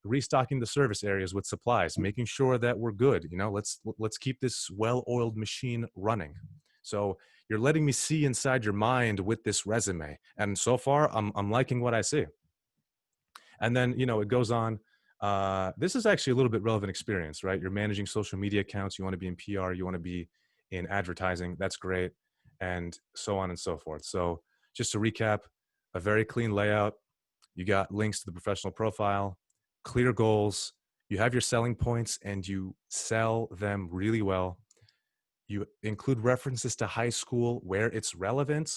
Restocking the service areas with supplies, making sure that we're good. You know, let's keep this well-oiled machine running. So you're letting me see inside your mind with this resume. And so far, I'm liking what I see. And then, you know, it goes on. This is actually a little bit relevant experience, right? You're managing social media accounts. You want to be in PR. You want to be in advertising. That's great. And so on and so forth. So just to recap, a very clean layout. You got links to the professional profile, clear goals. You have your selling points and you sell them really well. You include references to high school where it's relevant.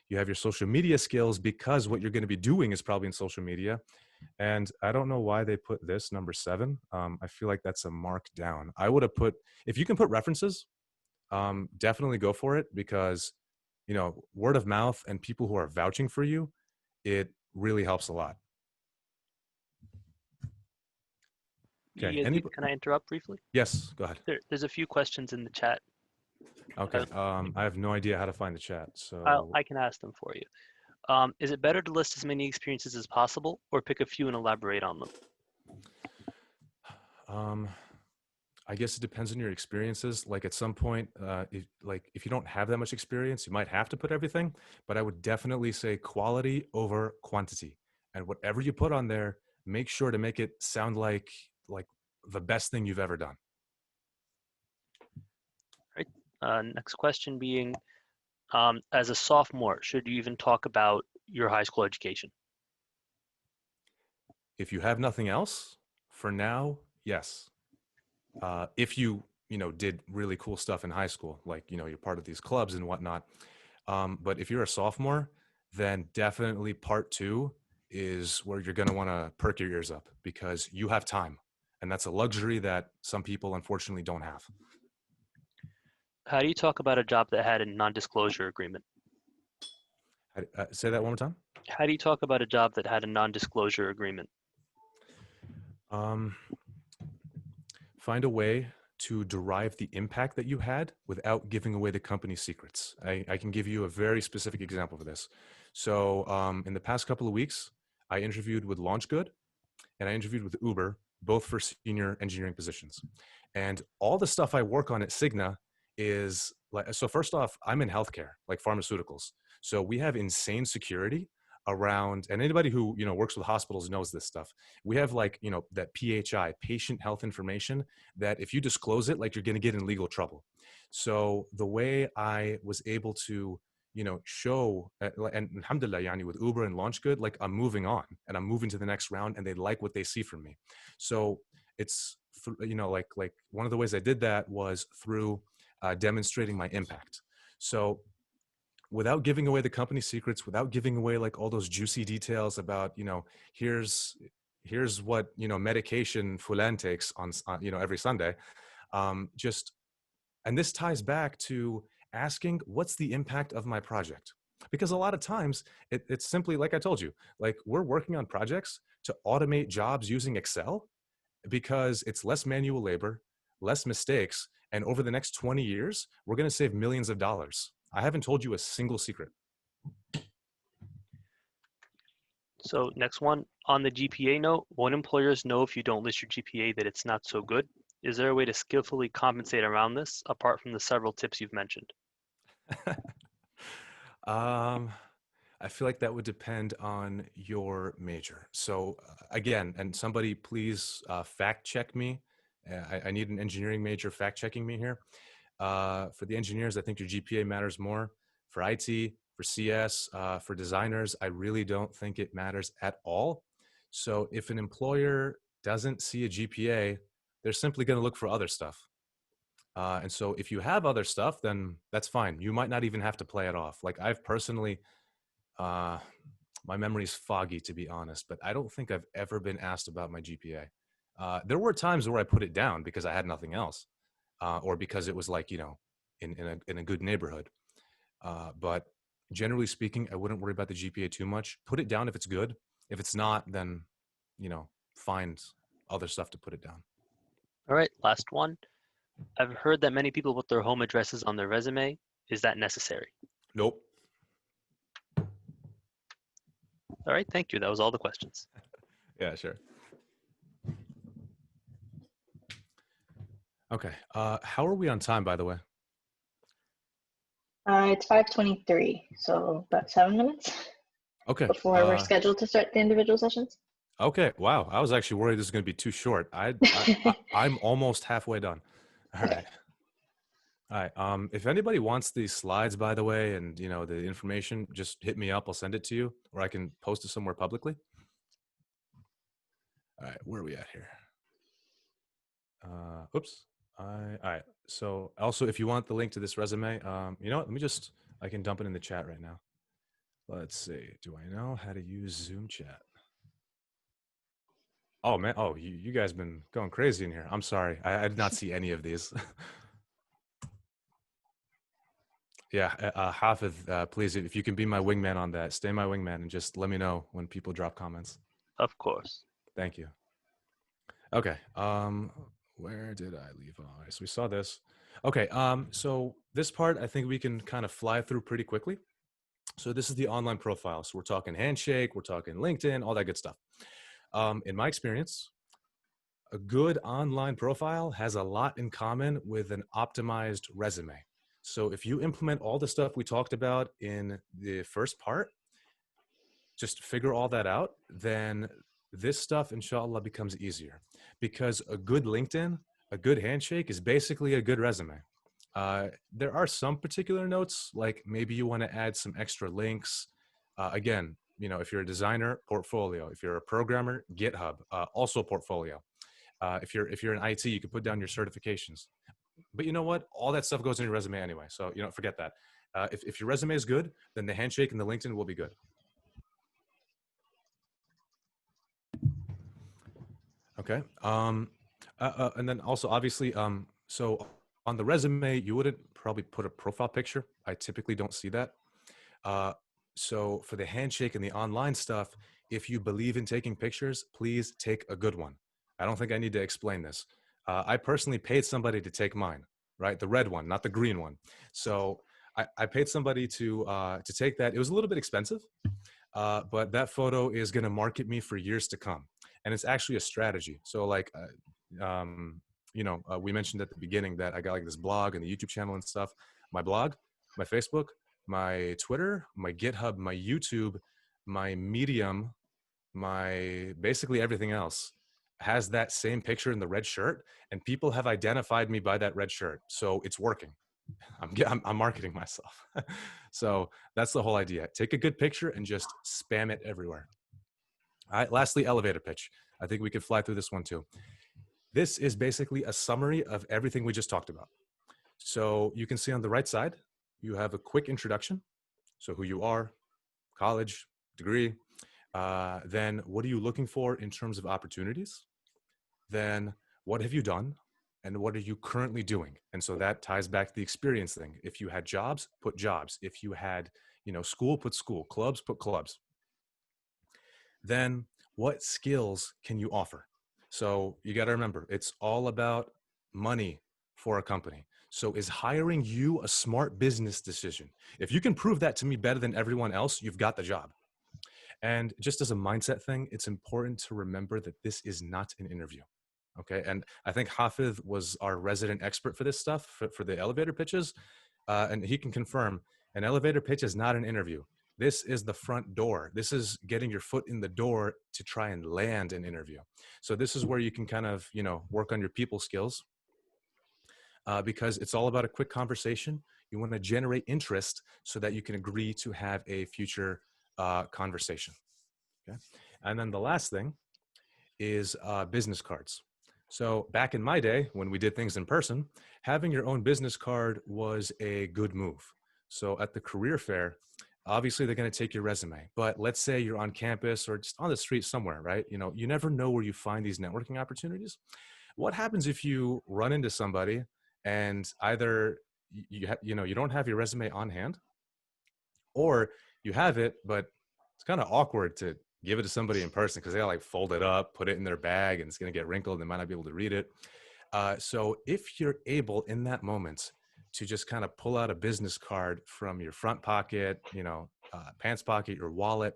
You have your social media skills because what you're going to be doing is probably in social media. And I don't know why they put this number 7. I feel like that's a mark down. I would have put, if you can put references, definitely go for it because, you know, word of mouth and people who are vouching for you, it really helps a lot. Okay. Yazeed, can I interrupt briefly? Yes, go ahead. There's a few questions in the chat. Okay. I have no idea how to find the chat, so I can ask them for you. Is it better to list as many experiences as possible or pick a few and elaborate on them? I guess it depends on your experiences. Like at some point, if you don't have that much experience, you might have to put everything, but I would definitely say quality over quantity. And whatever you put on there, make sure to make it sound like the best thing you've ever done. Next question being, as a sophomore, should you even talk about your high school education? If you have nothing else, for now, yes. If you did really cool stuff in high school, like, you're part of these clubs and whatnot. But if you're a sophomore, then definitely part 2 is where you're going to want to perk your ears up because you have time. And that's a luxury that some people unfortunately don't have. How do you talk about a job that had a non-disclosure agreement? Say that one more time. How do you talk about a job that had a non-disclosure agreement? Find a way to derive the impact that you had without giving away the company's secrets. I can give you a very specific example for this. So in the past couple of weeks, I interviewed with LaunchGood and I interviewed with Uber, both for senior engineering positions. And all the stuff I work on at Cigna is like, so first off, I'm in healthcare, like pharmaceuticals. So we have insane security around, and anybody who, works with hospitals knows this stuff. We have that PHI, patient health information, that if you disclose it, like you're going to get in legal trouble. So the way I was able to, show, and alhamdulillah, with Uber and LaunchGood, like I'm moving on and I'm moving to the next round and they like what they see from me. So it's, like one of the ways I did that was through demonstrating my impact. So without giving away the company secrets, without giving away like all those juicy details about, here's what, medication Fulan takes on every Sunday. And this ties back to asking, what's the impact of my project? Because a lot of times it's simply, like I told you, like we're working on projects to automate jobs using Excel because it's less manual labor, less mistakes. And over the next 20 years, we're going to save millions of dollars. I haven't told you a single secret. So next one, on the GPA note, won't employers know if you don't list your GPA that it's not so good? Is there a way to skillfully compensate around this, apart from the several tips you've mentioned? I feel like that would depend on your major. So again, and somebody please fact check me. I need an engineering major fact checking me here. For the engineers, I think your GPA matters more. For IT, for CS, for designers, I really don't think it matters at all. So if an employer doesn't see a GPA, they're simply going to look for other stuff. And so if you have other stuff, then that's fine. You might not even have to play it off. Like I've personally, my memory's foggy to be honest, but I don't think I've ever been asked about my GPA. There were times where I put it down because I had nothing else, or because it was like, you know, in a good neighborhood. But generally speaking, I wouldn't worry about the GPA too much. Put it down if it's good. If it's not, then, you know, find other stuff to put it down. All right, last one. I've heard that many people put their home addresses on their resume. Is that necessary? Nope. All right, thank you. That was all the questions. Yeah, sure. Okay. How are we on time, by the way? It's 5:23, so about 7 minutes Okay. before we're scheduled to start the individual sessions. Okay. Wow. I was actually worried this was going to be too short. I'm almost halfway done. All right. All right. If anybody wants these slides, by the way, and you know the information, just hit me up. I'll send it to you, or I can post it somewhere publicly. All right. Where are we at here? Oops. All right. So also, if you want the link to this resume, you know what? I can dump it in the chat right now. Let's see. Do I know how to use Zoom chat? Oh man. Oh, you guys been going crazy in here. I'm sorry. I did not see any of these. Yeah. Hafiz, please, if you can be my wingman on that, stay my wingman and just let me know when people drop comments. Of course. Thank you. Okay. Where did I leave? All right, so we saw this. Okay. So this part, I think we can kind of fly through pretty quickly. So this is the online profile. So we're talking Handshake, we're talking LinkedIn, all that good stuff. In my experience, a good online profile has a lot in common with an optimized resume. So if you implement all the stuff we talked about in the first part, just figure all that out, then this stuff, inshallah, becomes easier. Because a good LinkedIn, a good handshake is basically a good resume. There are some particular notes, like maybe you want to add some extra links. Again, you know, if you're a designer, portfolio. If you're a programmer, GitHub, also portfolio. If you're in IT, you can put down your certifications. But you know what? All that stuff goes in your resume anyway. So, you know, forget that. If your resume is good, then the handshake and the LinkedIn will be good. Okay. And then also, obviously, so on the resume, you wouldn't probably put a profile picture. I typically don't see that. So for the handshake and the online stuff, if you believe in taking pictures, please take a good one. I don't think I need to explain this. I personally paid somebody to take mine, right? The red one, not the green one. So I paid somebody to take that. It was a little bit expensive, but that photo is going to market me for years to come. And it's actually a strategy. So like, you know, we mentioned at the beginning that I got like this blog and the YouTube channel and stuff. My blog, my Facebook, my Twitter, my GitHub, my YouTube, my Medium, my basically everything else has that same picture in the red shirt, and people have identified me by that red shirt. So it's working. I'm marketing myself. So that's the whole idea. Take a good picture and just spam it everywhere. All right, lastly, elevator pitch. I think we could fly through this one too. This is basically a summary of everything we just talked about. So you can see on the right side, you have a quick introduction. So who you are, college, degree. Then what are you looking for in terms of opportunities? Then what have you done? And what are you currently doing? And so that ties back to the experience thing. If you had jobs, put jobs. If you had, you know, school, put school. Clubs, put clubs. Then what skills can you offer? So you got to remember, it's all about money for a company. So is hiring you a smart business decision? If you can prove that to me better than everyone else, you've got the job. And just as a mindset thing, it's important to remember that this is not an interview. Okay, and I think Hafid was our resident expert for this stuff, for the elevator pitches, and he can confirm an elevator pitch is not an interview. This is the front door. This is getting your foot in the door to try and land an interview. So this is where you can kind of, you know, work on your people skills, because it's all about a quick conversation. You want to generate interest so that you can agree to have a future conversation. Okay, and then the last thing is business cards. So back in my day, when we did things in person, having your own business card was a good move. So at the career fair, obviously they're going to take your resume, but let's say you're on campus or just on the street somewhere, right? You know, you never know where you find these networking opportunities. What happens if you run into somebody and either you don't have your resume on hand, or you have it, but it's kind of awkward to give it to somebody in person because they gotta like fold it up, put it in their bag, and it's gonna get wrinkled and they might not be able to read it. So if you're able in that moment to just kind of pull out a business card from your front pocket, pants pocket, your wallet,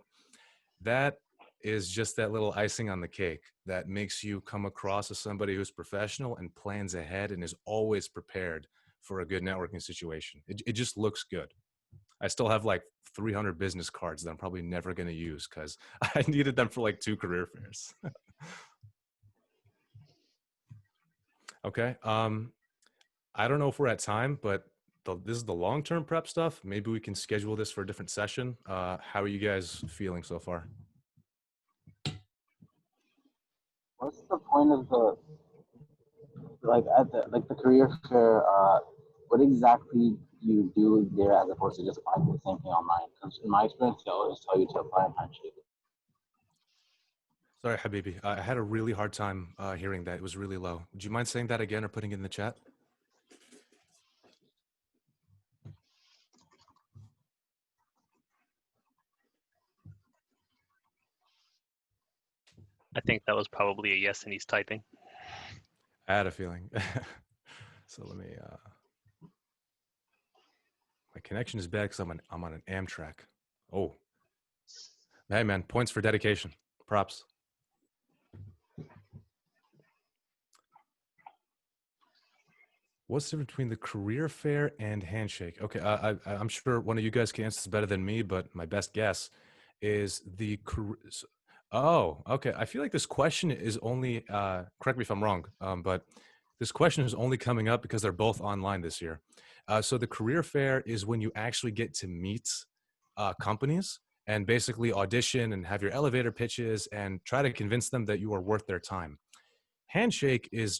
that is just that little icing on the cake that makes you come across as somebody who's professional and plans ahead and is always prepared for a good networking situation. It just looks good. I still have like 300 business cards that I'm probably never going to use because I needed them for like 2 career fairs. Okay. I don't know if we're at time, but this is the long-term prep stuff. Maybe we can schedule this for a different session. How are you guys feeling so far? What's the point of the career fair? What exactly do you do there as opposed to just applying for the same thing online? Because in my experience, they always tell you to apply on Handshake. Sorry, Habibi. I had a really hard time hearing that. It was really low. Would you mind saying that again or putting it in the chat? I think that was probably a yes, and he's typing. I had a feeling. So let me, my connection is bad because I'm on an Amtrak. Oh, hey man, points for dedication. Props. What's the difference between the career fair and Handshake? Okay, I'm sure one of you guys can answer this better than me, but my best guess is the career. Oh, okay. I feel like this question is only, correct me if I'm wrong, but this question is only coming up because they're both online this year. So the career fair is when you actually get to meet companies and basically audition and have your elevator pitches and try to convince them that you are worth their time. Handshake is,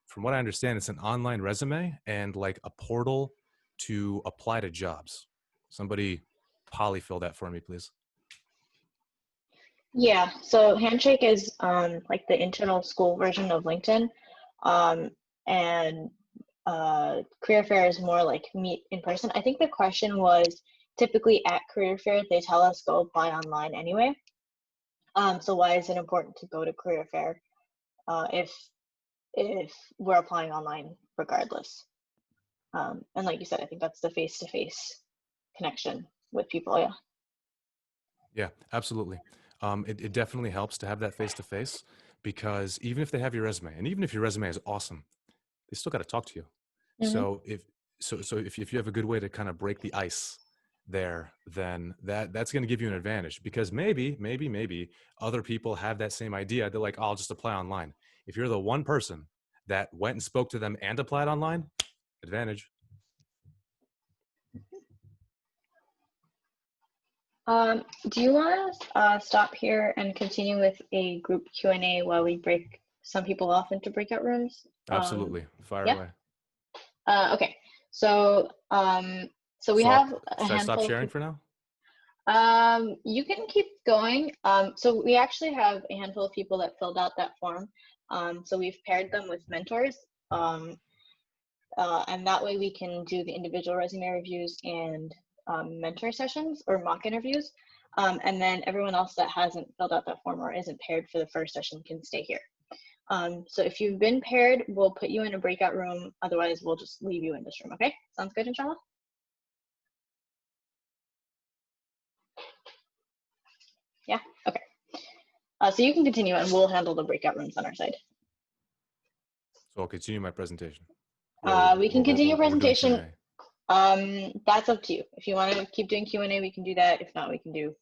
from what I understand, it's an online resume and like a portal to apply to jobs. Somebody polyfill that for me, please. Yeah, so Handshake is like the internal school version of LinkedIn, and Career Fair is more like meet in person. I think the question was typically at Career Fair they tell us go apply online anyway. So why is it important to go to Career Fair if we're applying online regardless? And like you said, I think that's the face-to-face connection with people. Yeah. Yeah, absolutely. It definitely helps to have that face-to-face because even if they have your resume and even if your resume is awesome, they still got to talk to you. Mm-hmm. So if you have a good way to kind of break the ice there, then that's going to give you an advantage because maybe other people have that same idea. They're like, oh, I'll just apply online. If you're the one person that went and spoke to them and applied online, advantage. Do you want to stop here and continue with a group Q&A while we break some people off into breakout rooms? Absolutely. Fire yeah? away. Okay. So we have a Should I stop handful sharing of for now? you can keep going. So we actually have a handful of people that filled out that form. So we've paired them with mentors. And that way we can do the individual resume reviews and mentor sessions or mock interviews. And then everyone else that hasn't filled out that form or isn't paired for the first session can stay here. So if you've been paired, we'll put you in a breakout room. Otherwise, we'll just leave you in this room. Okay? Sounds good, inshallah? Yeah? Okay. So you can continue and we'll handle the breakout rooms on our side. So I'll continue my presentation. We can continue we're doing presentation. Q&A. That's up to you. If you want to keep doing Q&A, we can do that. If not, we can do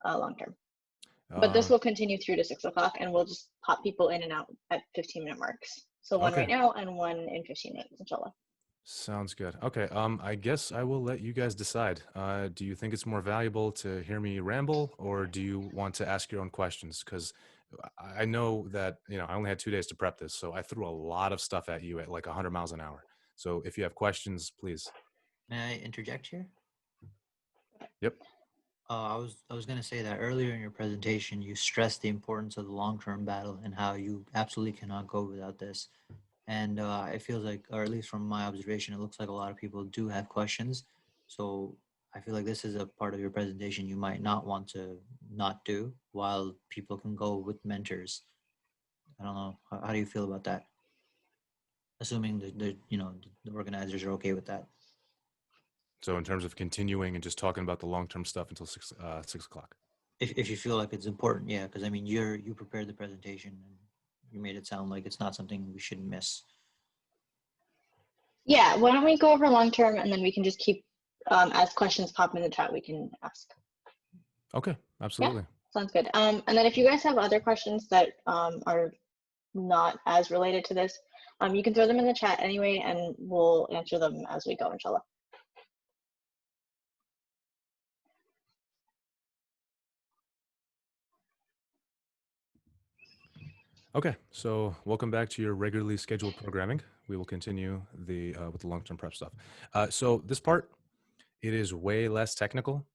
long term. But this will continue through to 6 o'clock, and we'll just pop people in and out at 15-minute marks. So one Okay. right now and one in 15 minutes, inshallah. Sounds good. Okay. I guess I will let you guys decide. Do you think it's more valuable to hear me ramble, or do you want to ask your own questions? Because I know that, I only had 2 days to prep this, so I threw a lot of stuff at you at like 100 miles an hour. So if you have questions, please. May I interject here? Yep. I was going to say that earlier in your presentation, you stressed the importance of the long-term battle and how you absolutely cannot go without this. And it feels like, or at least from my observation, it looks like a lot of people do have questions. So I feel like this is a part of your presentation you might not want to not do, while people can go with mentors. I don't know. How do you feel about that? Assuming that the organizers are okay with that. So in terms of continuing and just talking about the long-term stuff until 6 o'clock. If you feel like it's important, yeah, because I mean, you prepared the presentation and you made it sound like it's not something we should miss. Yeah, why don't we go over long term, and then we can just keep, as questions pop in the chat, we can ask. Okay, absolutely. Yeah, sounds good. And then if you guys have other questions that are not as related to this, you can throw them in the chat anyway, and we'll answer them as we go, inshallah. Okay, so welcome back to your regularly scheduled programming. We will continue with the long-term prep stuff. So this part, it is way less technical.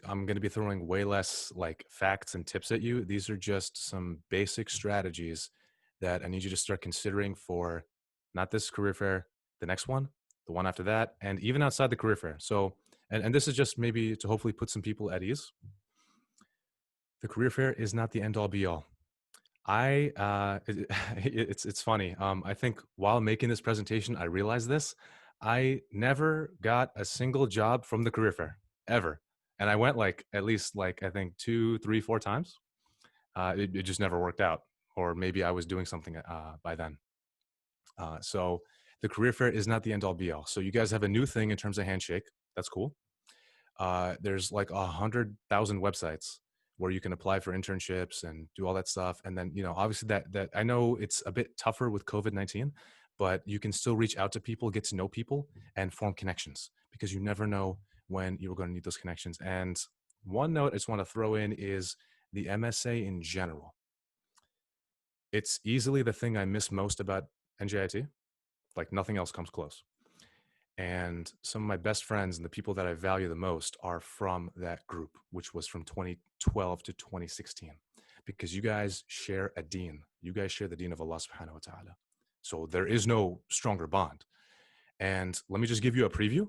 I'm going to be throwing way less like facts and tips at you. These are just some basic strategies that I need you to start considering for not this career fair, the next one, the one after that, and even outside the career fair. So, and this is just maybe to hopefully put some people at ease. The career fair is not the end all be all. It's funny. I think while making this presentation, I realized this. I never got a single job from the career fair ever. And I went at least I think 2, 3, 4 times. It just never worked out, or maybe I was doing something by then. So the career fair is not the end all be all. So you guys have a new thing in terms of handshake. That's cool. There's like 100,000 websites where you can apply for internships and do all that stuff. And then, obviously that I know it's a bit tougher with COVID-19, but you can still reach out to people, get to know people, and form connections, because you never know when you're going to need those connections. And one note I just want to throw in is the MSA in general. It's easily the thing I miss most about NJIT. Like nothing else comes close. And some of my best friends and the people that I value the most are from that group, which was from 2012 to 2016, because you guys share a deen. You guys share the deen of Allah subhanahu wa ta'ala. So there is no stronger bond. And let me just give you a preview.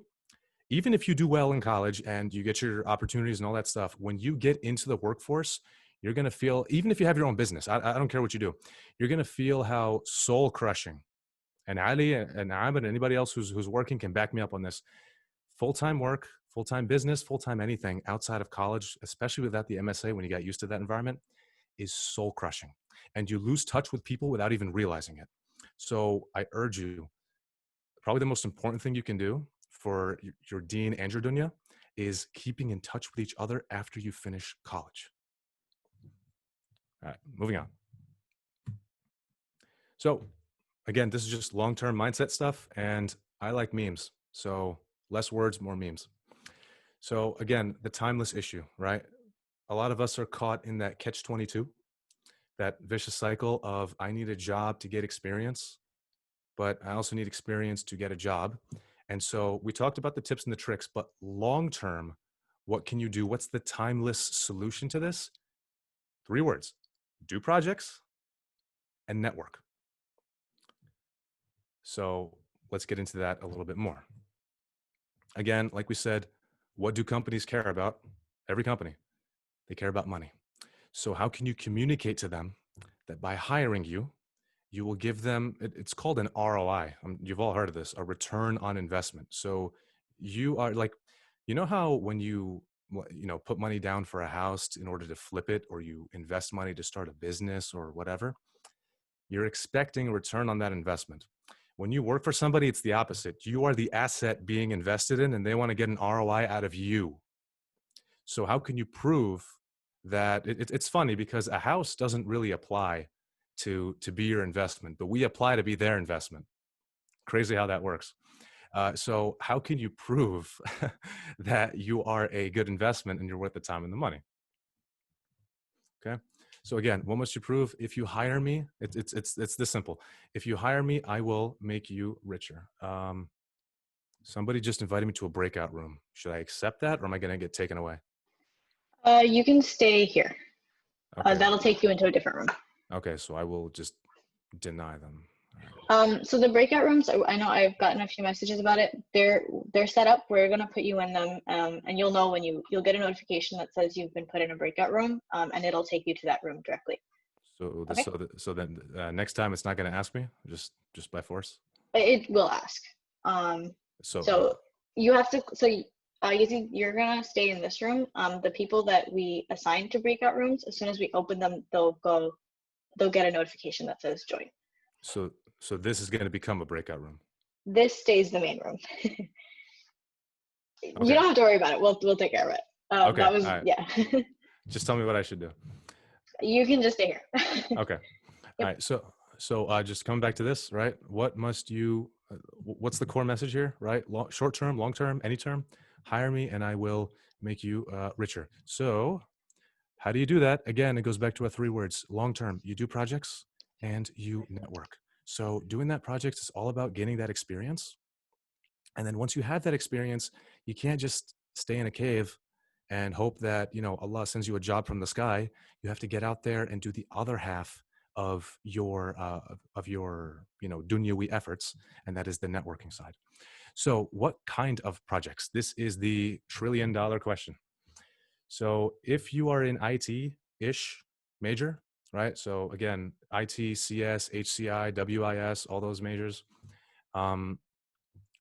Even if you do well in college and you get your opportunities and all that stuff, when you get into the workforce, you're going to feel, even if you have your own business, I don't care what you do, you're going to feel how soul crushing. And Ali and Ahmed and anybody else who's working can back me up on this. Full-time work, full-time business, full-time anything outside of college, especially without the MSA, when you got used to that environment, is soul crushing. And you lose touch with people without even realizing it. So I urge you, probably the most important thing you can do for your deen and your dunya is keeping in touch with each other after you finish college. All right, moving on. So again, this is just long-term mindset stuff, and I like memes. So less words, more memes. So again, the timeless issue, right? A lot of us are caught in that catch-22, that vicious cycle of I need a job to get experience, but I also need experience to get a job. And so we talked about the tips and the tricks, but long-term, what can you do? What's the timeless solution to this? 3 words: do projects and network. So let's get into that a little bit more. Again, like we said, what do companies care about? Every company, they care about money. So how can you communicate to them that by hiring you, you will give them, it's called an ROI. You've all heard of this, a return on investment. So you are like, how when you put money down for a house in order to flip it, or you invest money to start a business or whatever, You're expecting a return on that investment. When you work for somebody, it's the opposite. You are the asset being invested in, and they want to get an ROI out of you. So how can you prove that? It's funny because a house doesn't really apply to be your investment, but we apply to be their investment. Crazy how that works. So how can you prove that you are a good investment and you're worth the time and the money? Okay. So again, what must you prove? If you hire me, it's this simple. If you hire me, I will make you richer. Somebody just invited me to a breakout room. Should I accept that, or am I going to get taken away? You can stay here. Okay. That'll take you into a different room. Okay, so I will just deny them. So the breakout rooms, I know I've gotten a few messages about it. They're set up. We're gonna put you in them, and you'll know when you'll get a notification that says you've been put in a breakout room, and it'll take you to that room directly. So Okay. so then next time it's not going to ask me just by force. It will ask. So you have to. So you're gonna stay in this room. The people that we assign to breakout rooms, as soon as we open them, they'll get a notification that says join. So this is going to become a breakout room. This stays the main room. Okay. You don't have to worry about it. We'll take care of it. Okay. That was all right. yeah. Just tell me what I should do. You can just stay here. Okay. Yep. All right. So just coming back to this, right? What must you? What's the core message here, right? Short term, long term, any term. Hire me, and I will make you richer. So, how do you do that? Again, it goes back to our 3 words: long term. You do projects and you network. So, doing that project is all about gaining that experience. And then once you have that experience, you can't just stay in a cave and hope that, Allah sends you a job from the sky. You have to get out there and do the other half of your dunyawi efforts, and that is the networking side. So what kind of projects? This is the $1 trillion question. So if you are in IT-ish major, right? So again, IT, CS, HCI, WIS, all those majors.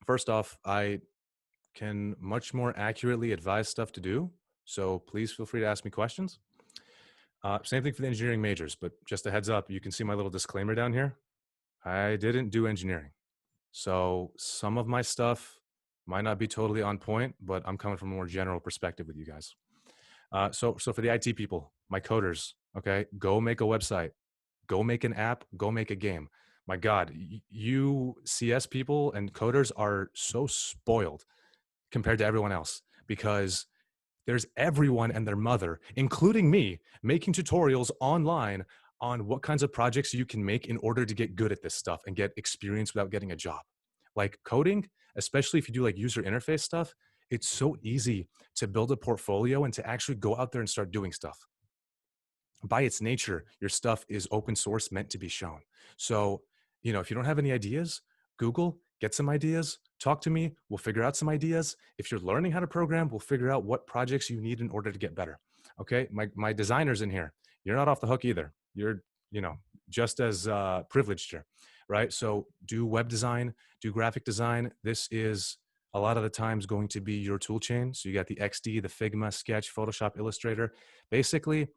First off, I can much more accurately advise stuff to do. So please feel free to ask me questions. Same thing for the engineering majors, but just a heads up, you can see my little disclaimer down here. I didn't do engineering. So some of my stuff might not be totally on point, but I'm coming from a more general perspective with you guys. So for the IT people, my coders, okay, go make a website, go make an app, go make a game. My God, you CS people and coders are so spoiled compared to everyone else, because there's everyone and their mother, including me, making tutorials online on what kinds of projects you can make in order to get good at this stuff and get experience without getting a job. Like coding, especially if you do like user interface stuff, it's so easy to build a portfolio and to actually go out there and start doing stuff. By its nature, your stuff is open source, meant to be shown. So, if you don't have any ideas, Google, get some ideas, talk to me, we'll figure out some ideas. If you're learning how to program, we'll figure out what projects you need in order to get better. Okay, my designers in here, you're not off the hook either. You're, just as privileged here, right? So do web design, do graphic design. This is a lot of the times going to be your tool chain. So you got the Xd, the Figma, Sketch, Photoshop, Illustrator. Basically,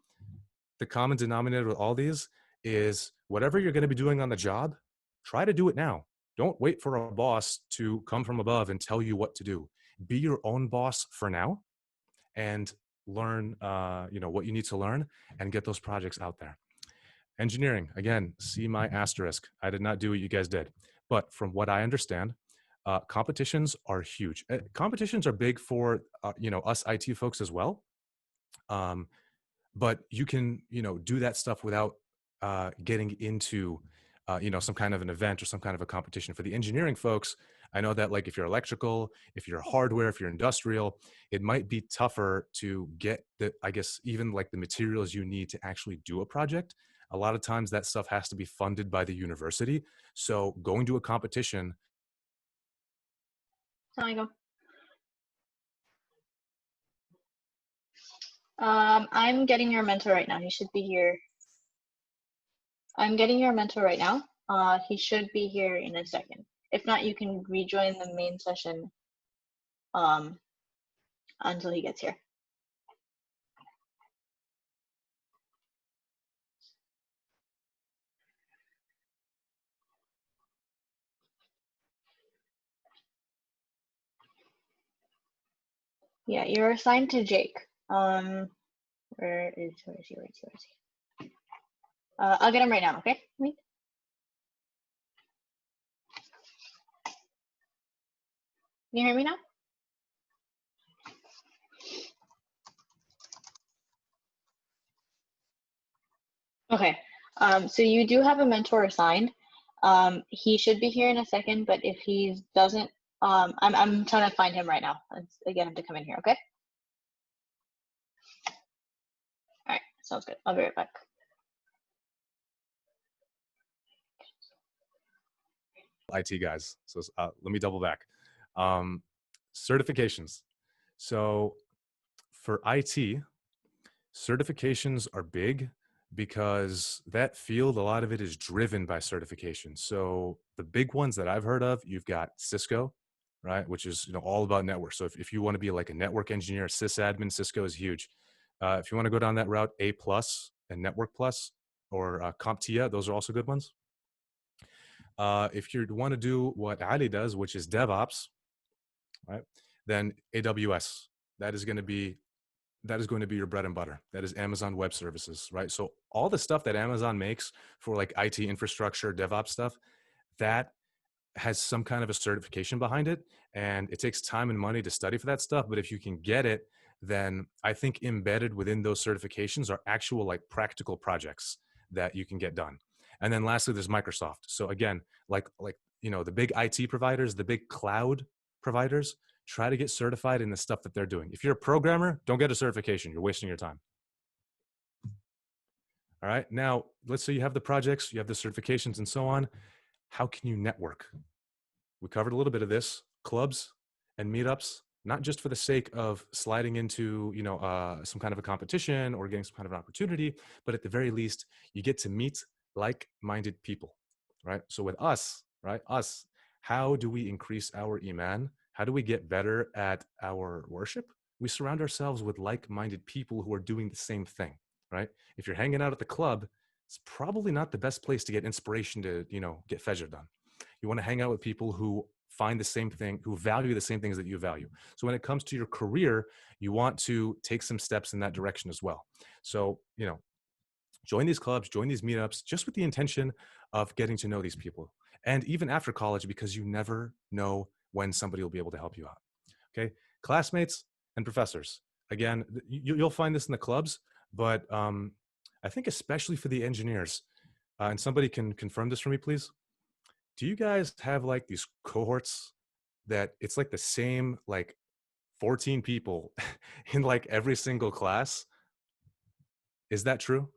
the common denominator with all these is whatever you're going to be doing on the job, try to do it now. Don't wait for a boss to come from above and tell you what to do. Be your own boss for now and learn, what you need to learn and get those projects out there. Engineering, again, see my asterisk. I did not do what you guys did. But from what I understand, competitions are huge. Competitions are big for, us IT folks as well. But you can, do that stuff without getting into, some kind of an event or some kind of a competition. For the engineering folks, I know that like if you're electrical, if you're hardware, if you're industrial, it might be tougher to get even like the materials you need to actually do a project. A lot of times that stuff has to be funded by the university. So going to a competition. I'm getting your mentor right now. He should be here. I'm getting your mentor right now. He should be here in a second. If not, you can rejoin the main session until he gets here. Yeah, you're assigned to Jake. Where is he? I'll get him right now, okay? Wait. Can you hear me now? Okay, so you do have a mentor assigned. He should be here in a second, but if he doesn't, I'm trying to find him right now. Let's get him to come in here, okay? All right, sounds good. I'll be right back. IT guys. So let me double back. Certifications. So for IT, certifications are big because that field, a lot of it is driven by certification. So the big ones that I've heard of, you've got Cisco, right? Which is, all about network. So if you want to be like a network engineer, sysadmin, Cisco is huge. If you want to go down that route, A+ and Network Plus or CompTIA, those are also good ones. If you want to do what Ali does, which is DevOps, right? Then AWS, that is going to be your bread and butter. That is Amazon Web Services, right? So all the stuff that Amazon makes for like IT infrastructure, DevOps stuff, that has some kind of a certification behind it. And it takes time and money to study for that stuff. But if you can get it, then I think embedded within those certifications are actual like practical projects that you can get done. And then lastly, there's Microsoft. So again, like the big IT providers, the big cloud providers, try to get certified in the stuff that they're doing. If you're a programmer, don't get a certification. You're wasting your time. All right. Now, let's say you have the projects, you have the certifications and so on. How can you network? We covered a little bit of this. Clubs and meetups, not just for the sake of sliding into, some kind of a competition or getting some kind of an opportunity, but at the very least, you get to meet like-minded people, right? So with us, right? How do we increase our iman? How do we get better at our worship? We surround ourselves with like-minded people who are doing the same thing, right? If you're hanging out at the club, it's probably not the best place to get inspiration to, get fajr done. You want to hang out with people who find the same thing, who value the same things that you value. So when it comes to your career, you want to take some steps in that direction as well. So, join these clubs, join these meetups, just with the intention of getting to know these people. And even after college, because you never know when somebody will be able to help you out. Okay. Classmates and professors. Again, you'll find this in the clubs, but I think especially for the engineers, and somebody can confirm this for me, please. Do you guys have like these cohorts that it's like the same, like 14 people in like every single class? Is that true?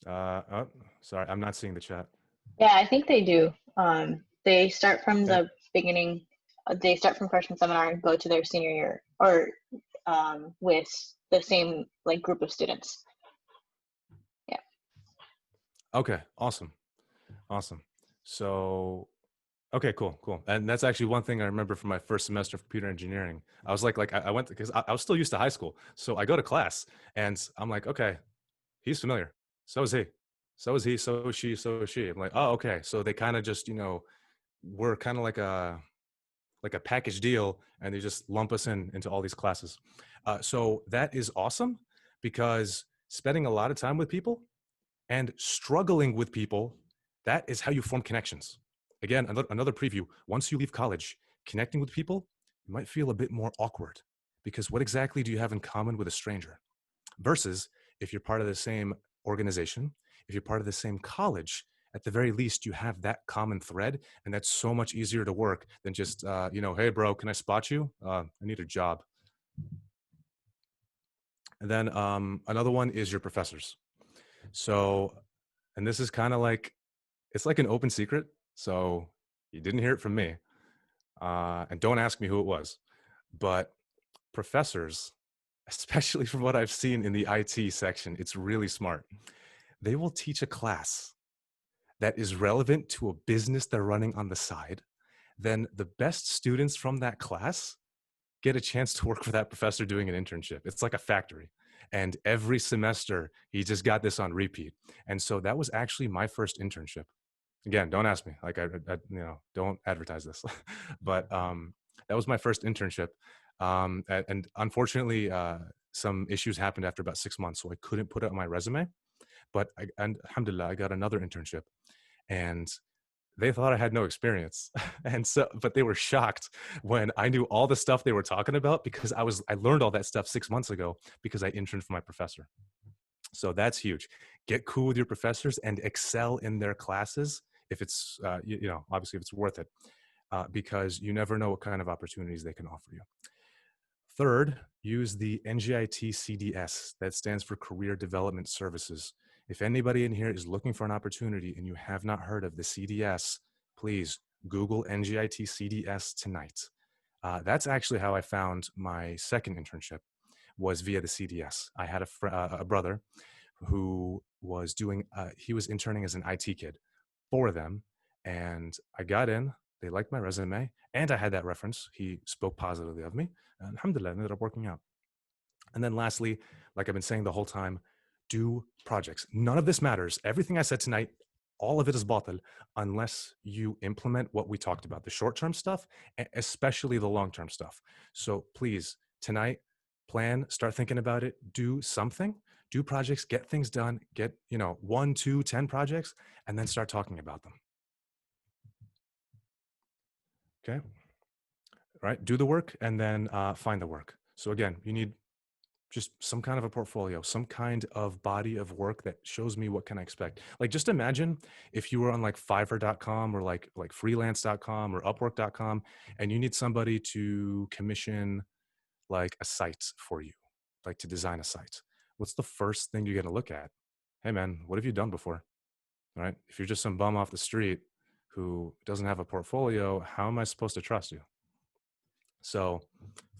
Oh, sorry, I'm not seeing the chat. Yeah, I think they do. They start from the beginning. They start from freshman seminar and go to their senior year, or with the same like group of students. Yeah. Okay, awesome. So, okay, cool. And that's actually one thing I remember from my first semester of computer engineering. I was like I went because I was still used to high school. So I go to class and I'm like, okay, he's familiar. So is he. So is he. So is she. So is she. I'm like, oh, okay. So they kind of just, we're kind of like a package deal, and they just lump us into all these classes. So that is awesome, because spending a lot of time with people and struggling with people, that is how you form connections. Again, another preview. Once you leave college, connecting with people, you might feel a bit more awkward, because what exactly do you have in common with a stranger? Versus if you're part of the same organization, if you're part of the same college, at the very least, you have that common thread, and that's so much easier to work than just, hey, bro, can I spot you? I need a job. And then another one is your professors. So, and this is kind of like, it's like an open secret. So you didn't hear it from me. And don't ask me who it was. But professors, especially from what I've seen in the IT section, it's really smart. They will teach a class that is relevant to a business they're running on the side. Then the best students from that class get a chance to work for that professor doing an internship. It's like a factory. And every semester, he just got this on repeat. And so that was actually my first internship. again, don't ask me. Like I don't advertise this. But that was my first internship, and unfortunately, some issues happened after about 6 months, so I couldn't put it on my resume. But and alhamdulillah, I got another internship, and they thought I had no experience. And so, but they were shocked when I knew all the stuff they were talking about, because I learned all that stuff 6 months ago because I interned for my professor. So that's huge. Get cool with your professors and excel in their classes if it's, obviously if it's worth it, because you never know what kind of opportunities they can offer you. Third, use the NJIT CDS. That stands for Career Development Services. If anybody in here is looking for an opportunity and you have not heard of the CDS, please Google NJIT CDS tonight. That's actually how I found my second internship, was via the CDS. I had a brother who was he was interning as an IT kid for them, and I got in. They liked my resume, and I had that reference. He spoke positively of me, and alhamdulillah, it ended up working out. And then lastly, like I've been saying the whole time, do projects. None of this matters. Everything I said tonight, all of it is batil unless you implement what we talked about, the short-term stuff, especially the long-term stuff. So please, tonight, plan, start thinking about it, do something, do projects, get things done, get 1, 2, 10 projects, and then start talking about them. Okay. Right. Do the work and then find the work. So again, you need just some kind of a portfolio, some kind of body of work that shows me what can I expect. Like, just imagine if you were on like Fiverr.com or like freelance.com or Upwork.com, and you need somebody to commission like a site for you, like to design a site. What's the first thing you're going to look at? Hey man, what have you done before? Right? If you're just some bum off the street who doesn't have a portfolio, how am I supposed to trust you? So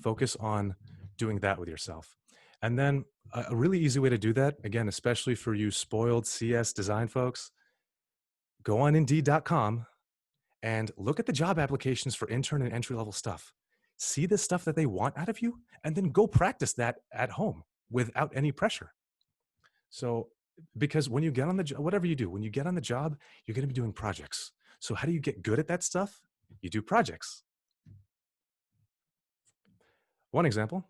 focus on doing that with yourself. And then a really easy way to do that, again, especially for you spoiled CS design folks, go on Indeed.com and look at the job applications for intern and entry-level stuff. See the stuff that they want out of you, and then go practice that at home without any pressure. So, because when you get on the job, whatever you do, when you get on the job, you're going to be doing projects. So how do you get good at that stuff? You do projects. One example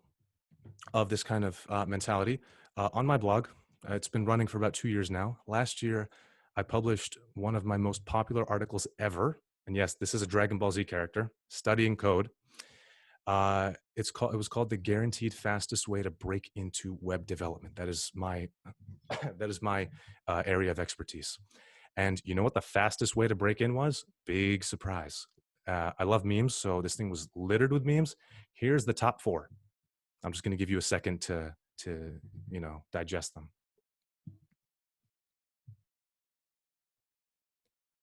of this kind of mentality, on my blog, it's been running for about 2 years now. Last year, I published one of my most popular articles ever. And yes, this is a Dragon Ball Z character, studying code. It was called The Guaranteed Fastest Way to Break into Web Development. That is my area of expertise. And you know what the fastest way to break in was? Big surprise. I love memes, so this thing was littered with memes. Here's the top 4. I'm just going to give you a second to digest them.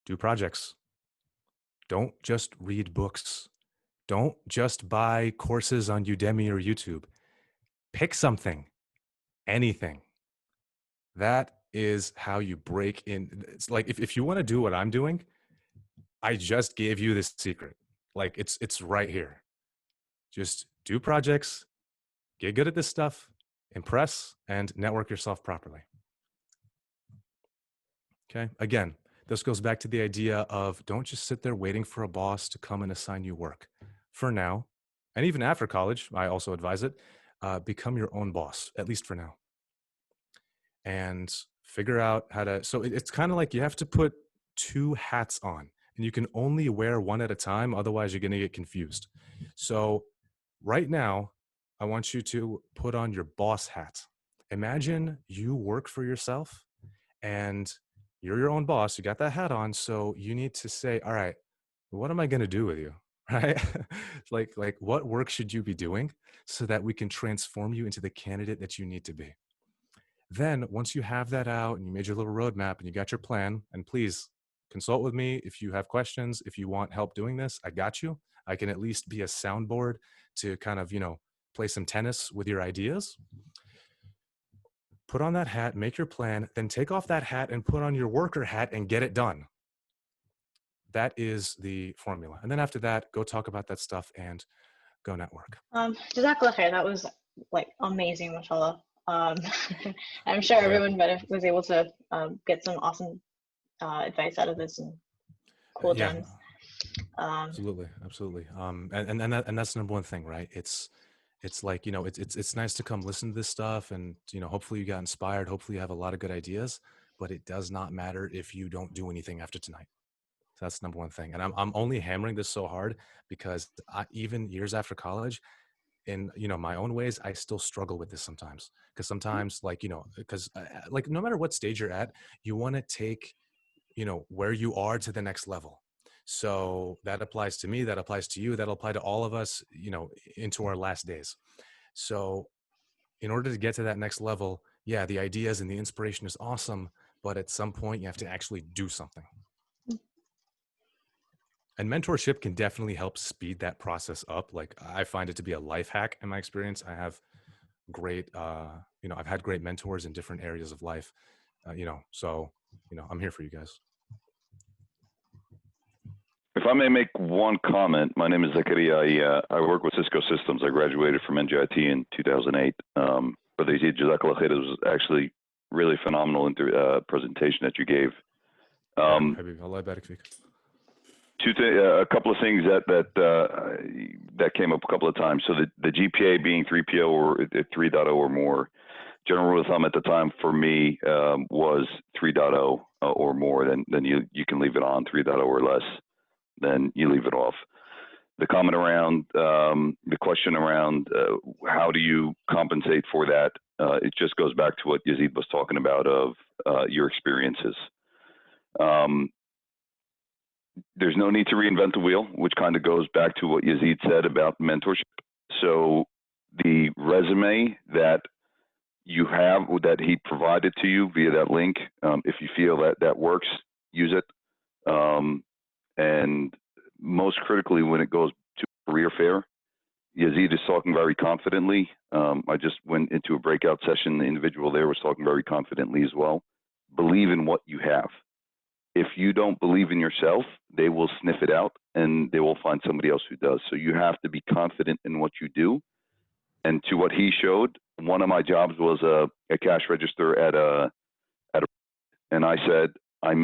Do projects. Don't just read books. Don't just buy courses on Udemy or YouTube. Pick something, anything. That is how you break in. It's like if you want to do what I'm doing, I just gave you this secret. Like it's right here. Just do projects, get good at this stuff, impress, and network yourself properly. Okay. Again, this goes back to the idea of don't just sit there waiting for a boss to come and assign you work. For now, and even after college, I also advise it, become your own boss, at least for now. And figure out how to, so it's kind of like you have to put 2 hats on, and you can only wear one at a time. Otherwise, you're going to get confused. So right now, I want you to put on your boss hat. Imagine you work for yourself and you're your own boss. You got that hat on. So you need to say, all right, what am I going to do with you? Right? like what work should you be doing so that we can transform you into the candidate that you need to be? Then once you have that out and you made your little roadmap and you got your plan, and please consult with me if you have questions, if you want help doing this, I got you. I can at least be a soundboard to kind of, play some tennis with your ideas. Put on that hat, make your plan, then take off that hat and put on your worker hat and get it done. That is the formula. And then after that, go talk about that stuff and go network. Jazakallah khair. That was like amazing, mashallah. I'm sure everyone was able to get some awesome advice out of this, and cool Yeah, gems. absolutely, absolutely. And that's the number one thing, right? It's like, you know, it's nice to come listen to this stuff, and you know, hopefully you got inspired. Hopefully you have a lot of good ideas, but it does not matter if you don't do anything after tonight. So that's number one thing. And I'm only hammering this so hard because even years after college, in, you know, my own ways, I still struggle with this sometimes. Because sometimes, like, you know, because like no matter what stage you're at, you want to take, you know, where you are to the next level. So that applies to me, that applies to you, that'll apply to all of us, you know, into our last days. So in order to get to that next level, yeah, the ideas and the inspiration is awesome, but at some point you have to actually do something. And mentorship can definitely help speed that process up. Like, I find it to be a life hack in my experience. I have great, you know, I've had great mentors in different areas of life, you know, so, you know, I'm here for you guys. If I may make one comment, my name is Zakaria. I work with Cisco Systems. I graduated from NJIT in 2008. But Yazeed, Jazakallah khair, it was actually really phenomenal presentation that you gave. Habibi, Allah barik fik. A couple of things that came up a couple of times. So the GPA being 3.0 or 3.0 or more, general rule of thumb at the time for me was 3.0 or more. Then you can leave it on. 3.0 or less, then you leave it off. The comment around the question around how do you compensate for that? It just goes back to what Yazeed was talking about of your experiences. There's no need to reinvent the wheel, which kind of goes back to what Yazeed said about mentorship. So the resume that you have, that he provided to you via that link, if you feel that works, use it. And most critically, when it goes to career fair, Yazeed is talking very confidently. I just went into a breakout session. The individual there was talking very confidently as well. Believe in what you have. If you don't believe in yourself, they will sniff it out and they will find somebody else who does. So you have to be confident in what you do. And to what he showed, one of my jobs was a cash register at a, and I said, I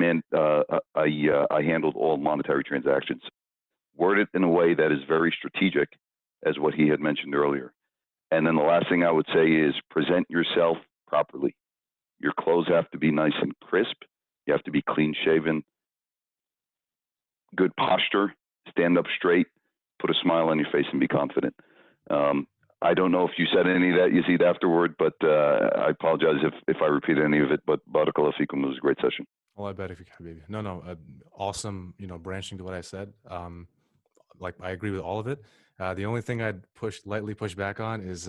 handled all monetary transactions. Worded in a way that is very strategic, as what he had mentioned earlier. And then the last thing I would say is present yourself properly. Your clothes have to be nice and crisp. You have to be clean shaven, good posture, stand up straight, put a smile on your face and be confident. I don't know if you said any of that, Yazeed, afterward, but I apologize if I repeated any of it, but Barakallahu Feekum, it was a great session. Allah barik fik, Habibi. No, awesome, you know, branching to what I said. Like, I agree with all of it. The only thing I'd lightly push back on is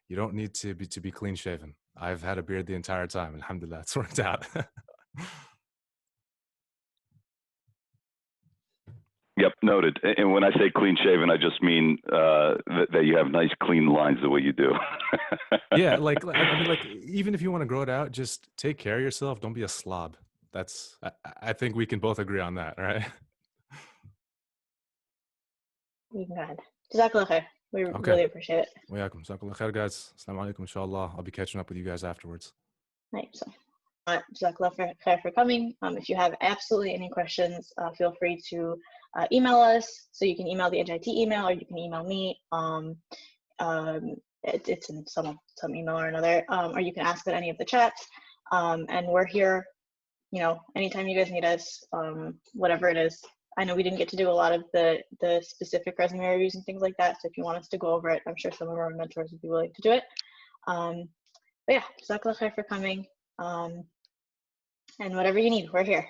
you don't need to be clean shaven. I've had a beard the entire time. Alhamdulillah, it's worked out. Yep, noted. And when I say clean shaven, I just mean that you have nice clean lines the way you do. Yeah, like, I mean, like, even if you want to grow it out, just take care of yourself. Don't be a slob. I think we can both agree on that, right? You can go ahead. Jazakallah khair. We really appreciate it. Wa alaikum. Jazakallah khair, guys. Assalamu alaikum, inshallah. I'll be catching up with you guys afterwards. Right, so Jazakallah khair for coming. If you have absolutely any questions, feel free to email us. So you can email the NJIT email, or you can email me. It's in some email or another, or you can ask at any of the chats. And we're here, you know, anytime you guys need us, whatever it is. I know we didn't get to do a lot of the specific resume reviews and things like that. So if you want us to go over it, I'm sure some of our mentors would be willing to do it. But yeah, Jazakallah khair for coming. And whatever you need, we're here.